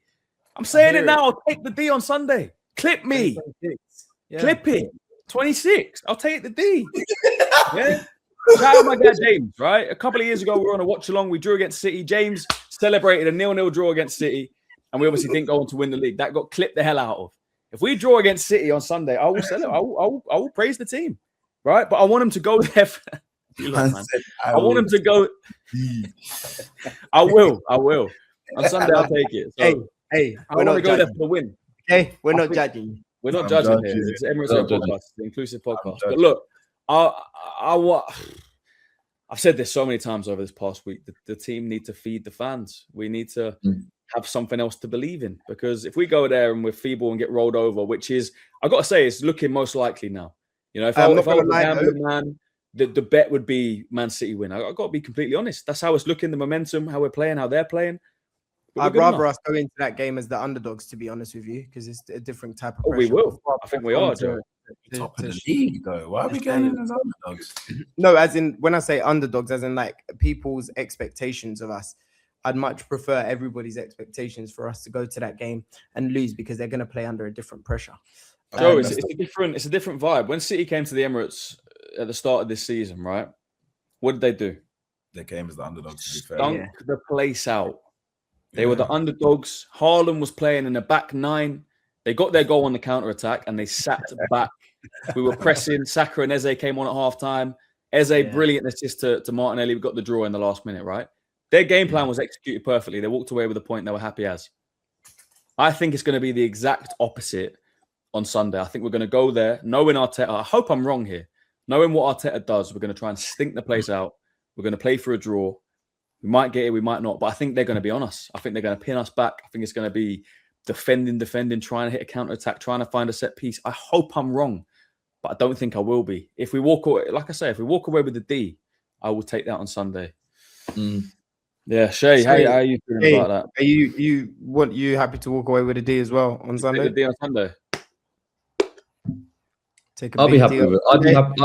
I'm saying it now. I'll take the D on Sunday. Clip me. Clip it. 26. I'll take the D. Yeah. Shout out my guy James, right? A couple of years ago, we were on a watch along. We drew against City. James celebrated a 0-0 draw against City. And we obviously didn't go on to win the league. That got clipped the hell out of. If we draw against City on Sunday, I will sell it. I will praise the team, right? But I want him to go there. I want him to go. I will. On Sunday, I'll take it. So, hey, I want to go there for the win. Okay, we're not judging. We're not judging here. It's Emirates Era Podcast, it's the inclusive podcast. But look, I've said this so many times over this past week. The team need to feed the fans. We need to have something else to believe in, because if we go there and we're feeble and get rolled over, which is, I got to say, it's looking most likely now. You know, if I was a gambling man, the bet would be Man City win. I got to be completely honest. That's how it's looking, the momentum, how we're playing, how they're playing. I'd rather us go into that game as the underdogs, to be honest with you, because it's a different type of pressure. We will. I think we are, Joe. Top of the league, though. Why are we going in as underdogs? No, as in, when I say underdogs, as in like people's expectations of us. I'd much prefer everybody's expectations for us to go to that game and lose, because they're going to play under a different pressure. Joe, it's a different vibe. When City came to the Emirates at the start of this season, right? What did they do? They came as the underdogs. Stunk the place out. They were the underdogs. Haaland was playing in the back nine. They got their goal on the counter-attack and they sat back. We were pressing. Saka and Eze came on at half-time. Eze, brilliant assist to Martinelli. We got the draw in the last minute, right? Their game plan was executed perfectly. They walked away with a point they were happy as. I think it's going to be the exact opposite on Sunday. I think we're going to go there, knowing Arteta. I hope I'm wrong here. Knowing what Arteta does, we're going to try and stink the place out. We're going to play for a draw. We might get it, we might not. But I think they're going to be on us. I think they're going to pin us back. I think it's going to be defending, trying to hit a counter-attack, trying to find a set piece. I hope I'm wrong, but I don't think I will be. If we walk away, like I say, if we walk away with the D, I will take that on Sunday. Yeah, Shay, how are you feeling about that? Are you happy to walk away with a D as well on Sunday? Take the D on Sunday. I'll be happy with it. I'd be happy.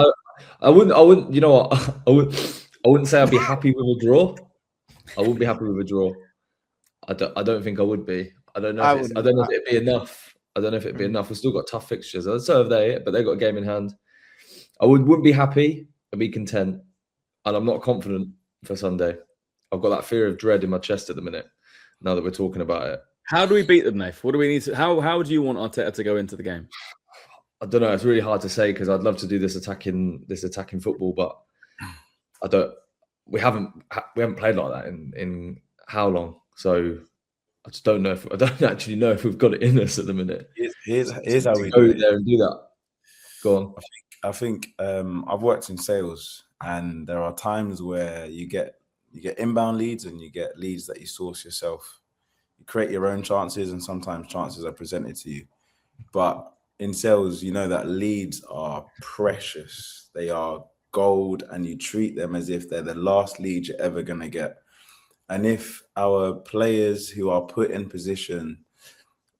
I wouldn't. You know what? I wouldn't say I'd be happy with a draw. I wouldn't be happy with a draw. I don't think I would be. I don't know. I don't know if it'd be enough. I don't know if it'd be enough. We've still got tough fixtures. So have they, but they've got a game in hand. I wouldn't be happy. I'd be content, and I'm not confident for Sunday. I've got that fear of dread in my chest at the minute. Now that we're talking about it, how do we beat them, Nath? What do we need to? How do you want Arteta to go into the game? I don't know. It's really hard to say, because I'd love to do this attacking football, but I don't. We haven't played like that in how long? So I just don't know. I don't actually know if we've got it in us at the minute. Here's how we go there and do that. Go on. I think I've worked in sales, and there are times where you get inbound leads and you get leads that you source yourself. You create your own chances, and sometimes chances are presented to you. But in sales, you know that leads are precious. They are gold, and you treat them as if they're the last lead you're ever going to get. And if our players who are put in position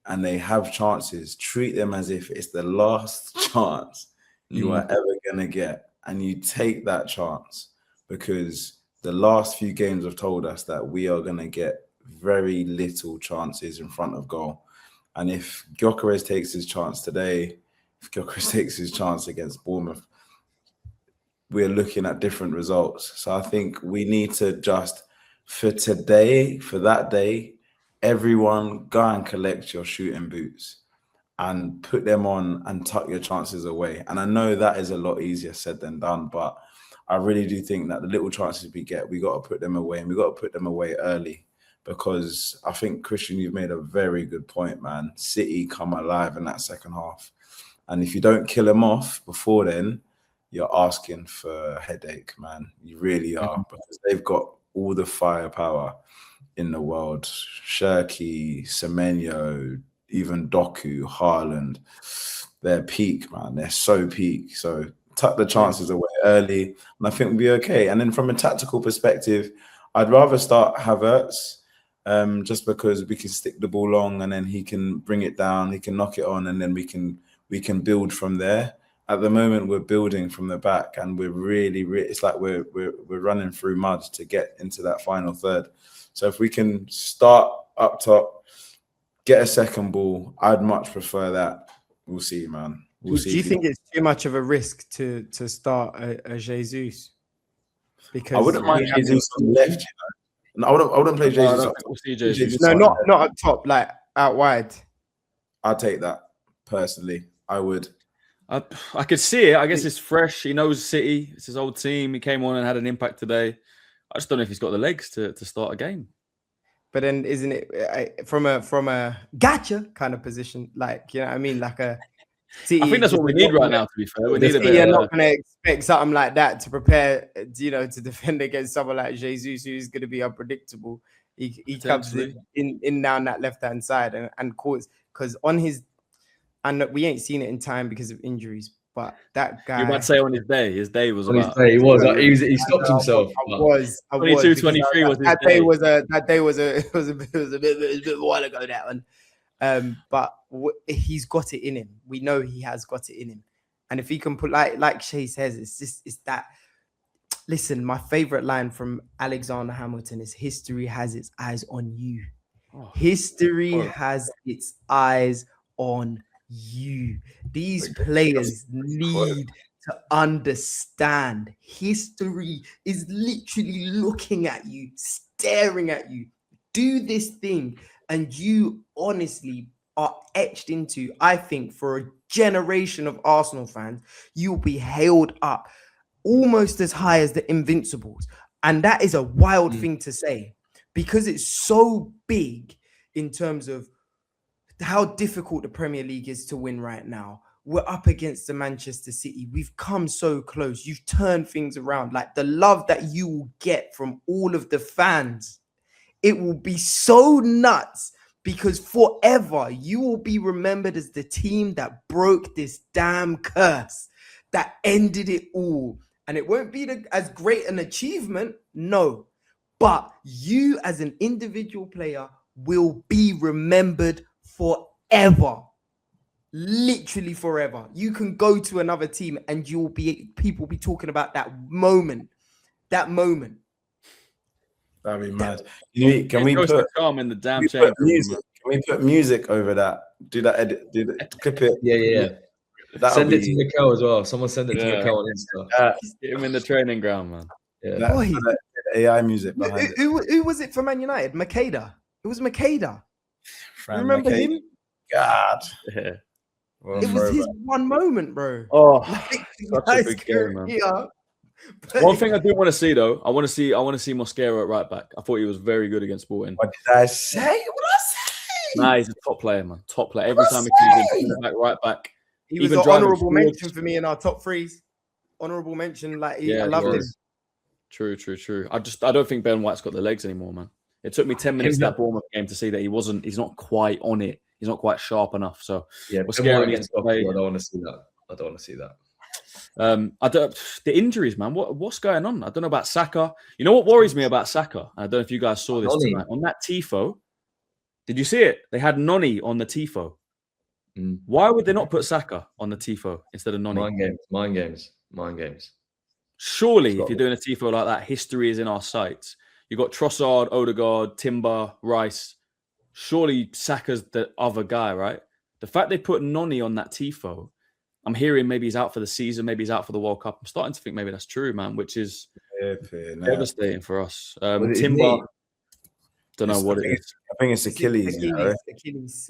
and they have chances, treat them as if it's the last chance you are ever going to get. And you take that chance, because the last few games have told us that we are going to get very little chances in front of goal. And if Gyökeres takes his chance today, if Gyökeres takes his chance against Bournemouth, we're looking at different results. So I think we need to just, for today, for that day, everyone go and collect your shooting boots and put them on and tuck your chances away. And I know that is a lot easier said than done, but I really do think that the little chances we get, we got to put them away, and we got to put them away early. Because I think, Christian, you've made a very good point, man. City come alive in that second half. And if you don't kill them off before then, you're asking for a headache, man. You really are, because they've got all the firepower in the world. Shirky, Semenyo, even Doku, Haaland. They're peak, man. They're so peak. So tuck the chances away early, and I think we'll be okay. And then from a tactical perspective, I'd rather start Havertz, just because we can stick the ball long, and then he can bring it down, he can knock it on, and then we can build from there. At the moment, we're building from the back, and we're really it's like we're running through mud to get into that final third. So if we can start up top, get a second ball, I'd much prefer that. We'll see, man. We'll see. Do you think it's too much of a risk to start a Jesus? Because I wouldn't mind Jesus on the left, you know. No, I wouldn't play Jesus. We'll see Jesus. No, not up top, like out wide. I'd take that personally. I would. I could see it. I guess it's fresh. He knows City. It's his old team. He came on and had an impact today. I just don't know if he's got the legs to start a game. But then, isn't it from a gotcha kind of position? Like, you know what I mean? Like a City. I think that's what we need right now, to be fair. We need a bit. You're not going to expect something like that to prepare, you know, to defend against someone like Jesus, who's going to be unpredictable. He comes in down that left-hand side and cause, because on his, and we ain't seen it in time because of injuries, but that guy. You might say on his day was On about. his day, he stopped himself. I was 22, 23 was his that day. day was a bit a while ago, that one. But he's got it in him. We know he has got it in him. And if he can put, like Shay says, it's that. Listen, my favorite line from Alexander Hamilton is, history has its eyes on you. History has its eyes on you. These players need to understand history is literally looking at you, staring at you. Do this thing, and you honestly are etched into, I think, for a generation of Arsenal fans, you'll be hailed up almost as high as the Invincibles. And that is a wild thing to say, because it's so big in terms of how difficult the Premier League is to win right now. We're up against the Manchester City. We've come so close. You've turned things around. Like, the love that you will get from all of the fans, it will be so nuts, because forever you will be remembered as the team that broke this damn curse, that ended it all. And it won't be as great an achievement, no. But you as an individual player will be remembered forever. Literally forever. You can go to another team and people will be talking about that moment. That moment. That'd be mad. Can we put calm in the damn music? Can we put music over that? Do that edit, clip it. Yeah. Send it to Mikel as well. Someone send it to Mikel on Insta. Get him in the training ground, man. Yeah. That AI music behind it. Who was it for Man United? Makeda. It was Makeda. Remember Makeda. him? God. Yeah. Well, It was his one moment, bro. Oh, Like, such a big game, man. Yeah. One thing I do want to see, though, I want to see Mosquera at right back. I thought he was very good against Sporting. What did I say? What did I say? Nah, he's a top player, man. Top player. Every time he comes in, right back. He was Even an driving honourable forward. mention for me in our top threes. Honourable mention, like I he loved him. was. True. I don't think Ben White's got the legs anymore, man. It took me 10 minutes that Bournemouth game to see that he's not quite on it he's not quite sharp enough. So Yeah, we're Premier scaring against Liverpool, I don't want to see that. I don't want to see that. The injuries, man. What's going on? I don't know about Saka. You know what worries me about Saka? I don't know if you guys saw this tonight on that tifo. Did you see it? They had Noni on the tifo. Why would they not put Saka on the tifo instead of Noni? Mind games. Surely, if you're doing a tifo like that, history is in our sights. You've got Trossard, Odegaard, Timber, Rice. Surely Saka's the other guy, right? The fact they put Noni on that tifo, I'm hearing maybe he's out for the season, maybe he's out for the World Cup. I'm starting to think maybe that's true, man, which is devastating for us. Timber, don't know what it is. I think it's Achilles.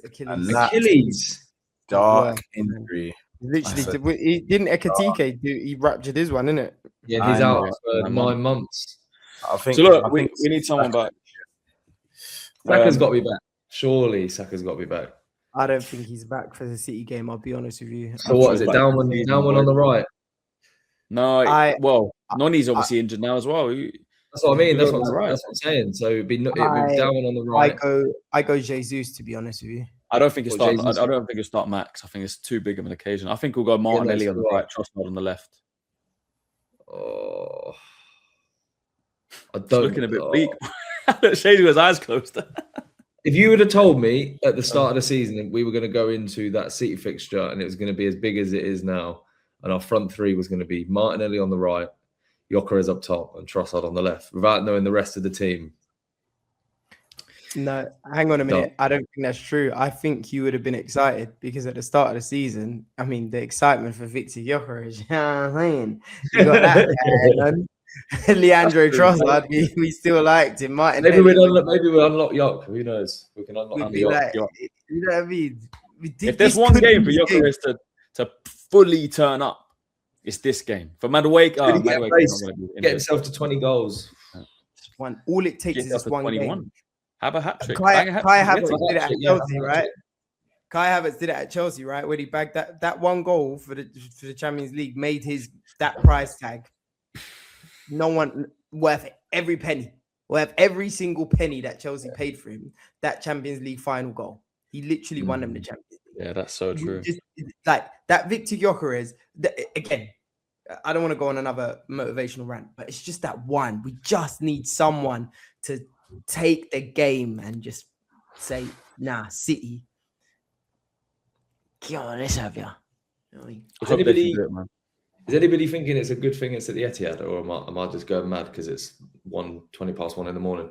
Achilles. Dark injury. Literally, he didn't Ekatike do? He ruptured his one, innit? Yeah, he's out for 9 months. I think. So look, we need someone back. Saka's got to be back. Surely Saka's got to be back. I don't think he's back for the City game. I'll be honest with you. So what is it? Down one on the right. No, Noni's obviously injured now as well. That's what I mean. That's what I'm saying. So it'd be down on the right. I go Jesus, to be honest with you. I don't think I don't think he'll start Max. I think it's too big of an occasion. I think we'll go Martinelli on the right, Trossard on the left. Oh, I don't. It's looking a bit bleak. Shady with his eyes closed. If you would have told me at the start of the season that we were going to go into that City fixture and it was going to be as big as it is now, and our front three was going to be Martinelli on the right, Gyökeres up top, and Trossard on the left, without knowing the rest of the team. No, hang on a minute. I don't think that's true. I think you would have been excited because at the start of the season, I mean, the excitement for Victor Gyökeres, you know what I'm saying? You got that Leandro Trossard, we still liked him. Maybe we'll unlock Gyökeres. Who knows? We can unlock Gyökeres. You know what I mean? If there's one game for Gyökeres to fully turn up, it's this game. For Madueke, get himself to 20 goals. One. All it takes is one 21. Game. Have a hat trick. Kai Havertz did it at Chelsea, right? Kai Havertz did it at Chelsea, right? When he bagged that one goal for the Champions League, made that price tag. No one worth every penny, worth every single penny that Chelsea paid for him. That Champions League final goal, he literally won them the Champions League. Yeah, that's so true. Just, like that Victor Gyökeres, again, I don't want to go on another motivational rant, but it's just that one. We just need someone to take the game and just say, nah, City. Come on, let's have ya. Is anybody thinking it's a good thing it's at the Etihad, or am I just going mad because it's 20 past 1 in the morning?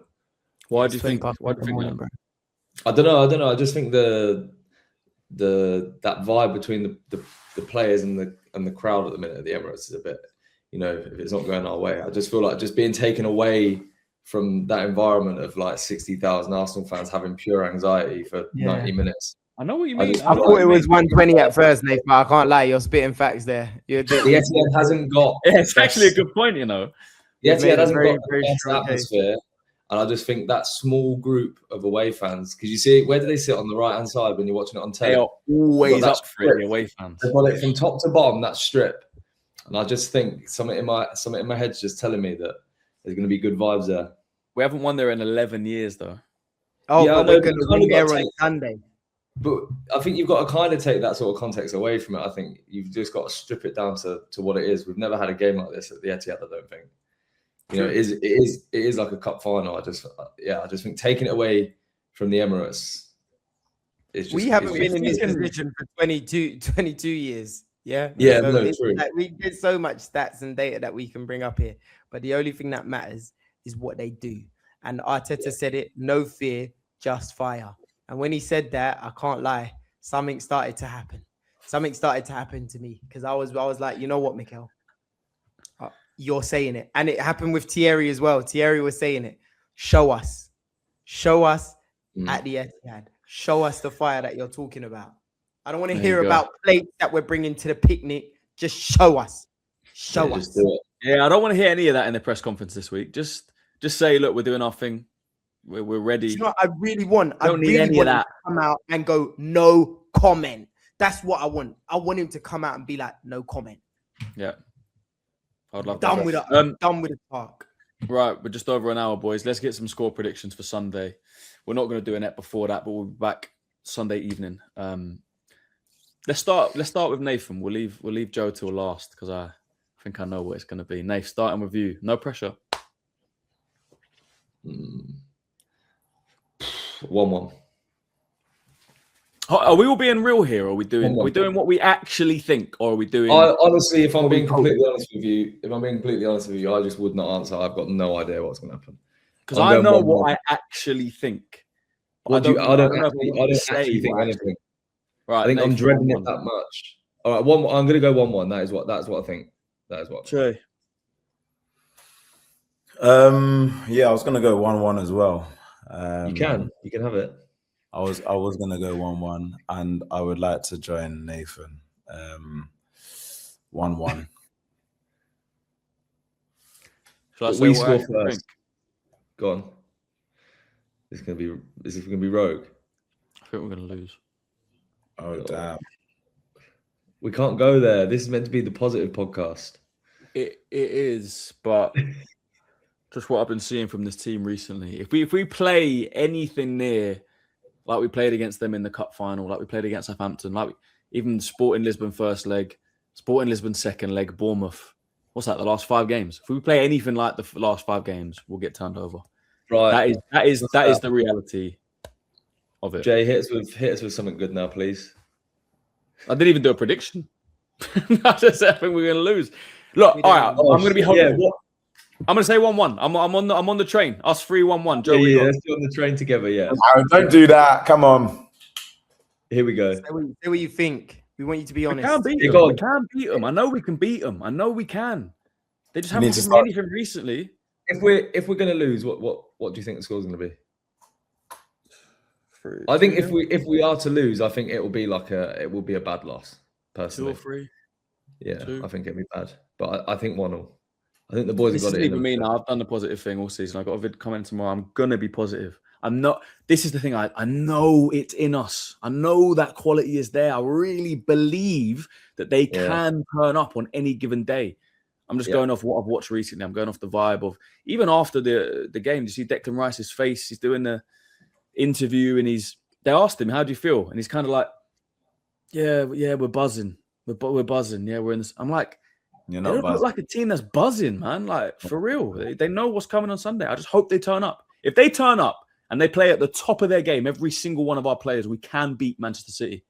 Why do you think that? I don't know. I just think that vibe between the players and the crowd at the minute at the Emirates is a bit, if it's not going our way. I just feel like just being taken away from that environment of like 60,000 Arsenal fans having pure anxiety for 90 minutes. I know what you mean. I thought it was 120 at first, Nathan, but I can't lie. You're spitting facts there. The Etihad hasn't got... Yeah, it's actually a good point, The Etihad hasn't got the best atmosphere. And I just think that small group of away fans, because you see, where do they sit on the right-hand side when you're watching it on telly? They are always up for it, the away fans. They've got it from top to bottom, that strip. And I just think something in my head's just telling me that there's going to be good vibes there. We haven't won there in 11 years, though. Oh, yeah, but we're going to win there on Sunday. But I think you've got to kind of take that sort of context away from it. I think you've just got to strip it down to what it is. We've never had a game like this at the Etihad, I don't think. It is like a cup final. I just think taking it away from the Emirates is just... We haven't been in this position for 22 years. Yeah? Yeah, so true. Like, we get so much stats and data that we can bring up here. But the only thing that matters is what they do. And Arteta said it, no fear, just fire. And when he said that, I can't lie, something started to happen. Something started to happen to me because I was like, you know what, Mikel? You're saying it. And it happened with Thierry as well. Thierry was saying it. Show us at the Etihad. Show us the fire that you're talking about. I don't want to hear about plates that we're bringing to the picnic. Just show us. Show us. Yeah, I don't want to hear any of that in the press conference this week. Just say, look, we're doing our thing. We're ready. You know what I really want? I really want him to come out and go, no comment. That's what I want. I want him to come out and be like, no comment. Yeah. I'd love done that. Done with the park. Right, we're just over an hour, boys. Let's get some score predictions for Sunday. We're not going to do a net before that, but we'll be back Sunday evening. Let's start with Nathan. We'll leave Joe till last because I think I know what it's going to be. Nathan, starting with you. No pressure. 1-1. Are we all being real here? Or are we doing 1-1. we doing what we actually think, or are we doing? Honestly, if I'm being completely honest with you, I just would not answer. I've got no idea what's going to happen. Because I know what I actually think. I don't actually think anything. Right, I think Nathan, I'm dreading 1-1. it that much. All right, I'm going to go 1-1. That's what I think. That is what. Trey. Yeah, I was gonna go 1-1 as well. You can have it. I was gonna go 1-1, and I would like to join Nathan. 1-1. Shall I say We what I score actually first. think? Go on. Is this gonna be rogue? I think we're gonna lose. Oh damn! We can't go there. This is meant to be the positive podcast. It is, but just what I've been seeing from this team recently. If we play anything near like we played against them in the cup final, like we played against Southampton, even Sporting Lisbon first leg, Sporting Lisbon second leg, Bournemouth. What's that? The last 5 games. If we play anything like the last 5 games, we'll get turned over. Right. That is the reality of it. Jay, hit us with something good now, please. I didn't even do a prediction. I just said I think we're going to lose. Look, all right, I'm going to be hopeful. Yeah, I'm going to say 1-1. I'm on the train. Us 3-1-1. Joe, yeah, let's do on the train together. Yeah. No, don't do that. Come on. Here we go. Say what you think. We want you to be honest. We can beat them. I know we can beat them. I know we can. They just haven't given me anything recently. If we're going to lose, what do you think the score's going to be? 3, I think if we are to lose, I think it will be a bad loss. Personally, 2 or 3. Yeah, 2. I think it'll be bad. But I think 1-1. I think the boys have got it. This isn't even me now. I've done the positive thing all season. I've got a vid comment tomorrow. I'm gonna be positive. I'm not. This is the thing. I know it's in us. I know that quality is there. I really believe that they can turn up on any given day. I'm just going off what I've watched recently. I'm going off the vibe of even after the game. You see Declan Rice's face. He's doing the interview and they asked him, "How do you feel?" And he's kind of like, "Yeah, we're buzzing. We're buzzing. Yeah, we're in this." I'm like, You're they not don't buzzing. look like a team that's buzzing, man. Like, for real. They know what's coming on Sunday. I just hope they turn up. If they turn up and they play at the top of their game, every single one of our players, we can beat Manchester City.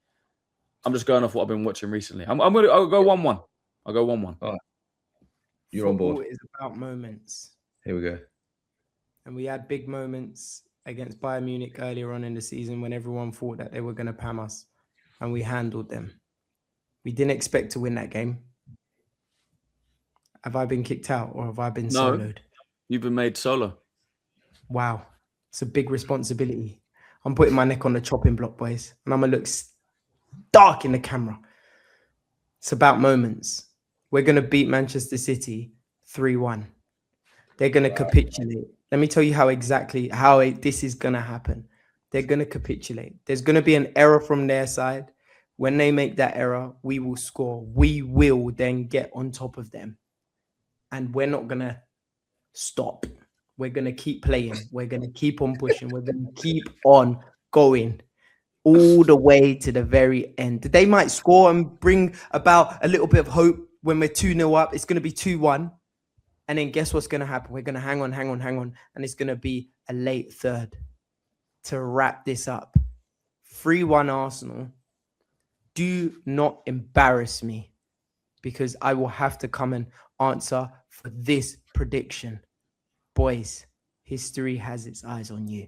I'm just going off what I've been watching recently. I'll go 1-1. I'll go 1-1. All right. You're on board. Football is about moments. Here we go. And we had big moments against Bayern Munich earlier on in the season when everyone thought that they were going to pam us. And we handled them. We didn't expect to win that game. Have I been kicked out or have I been soloed? You've been made solo. Wow. It's a big responsibility. I'm putting my neck on the chopping block, boys. And I'm going to look dark in the camera. It's about moments. We're going to beat Manchester City 3-1. They're going to capitulate. Let me tell you how this is going to happen. They're going to capitulate. There's going to be an error from their side. When they make that error, we will score. We will then get on top of them. And we're not going to stop. We're going to keep playing. We're going to keep on pushing. We're going to keep on going all the way to the very end. They might score and bring about a little bit of hope when we're 2-0 up. It's going to be 2-1. And then guess what's going to happen? We're going to hang on. And it's going to be a late third to wrap this up. 3-1 Arsenal. Do not embarrass me because I will have to come and answer for this prediction. Boys, history has its eyes on you.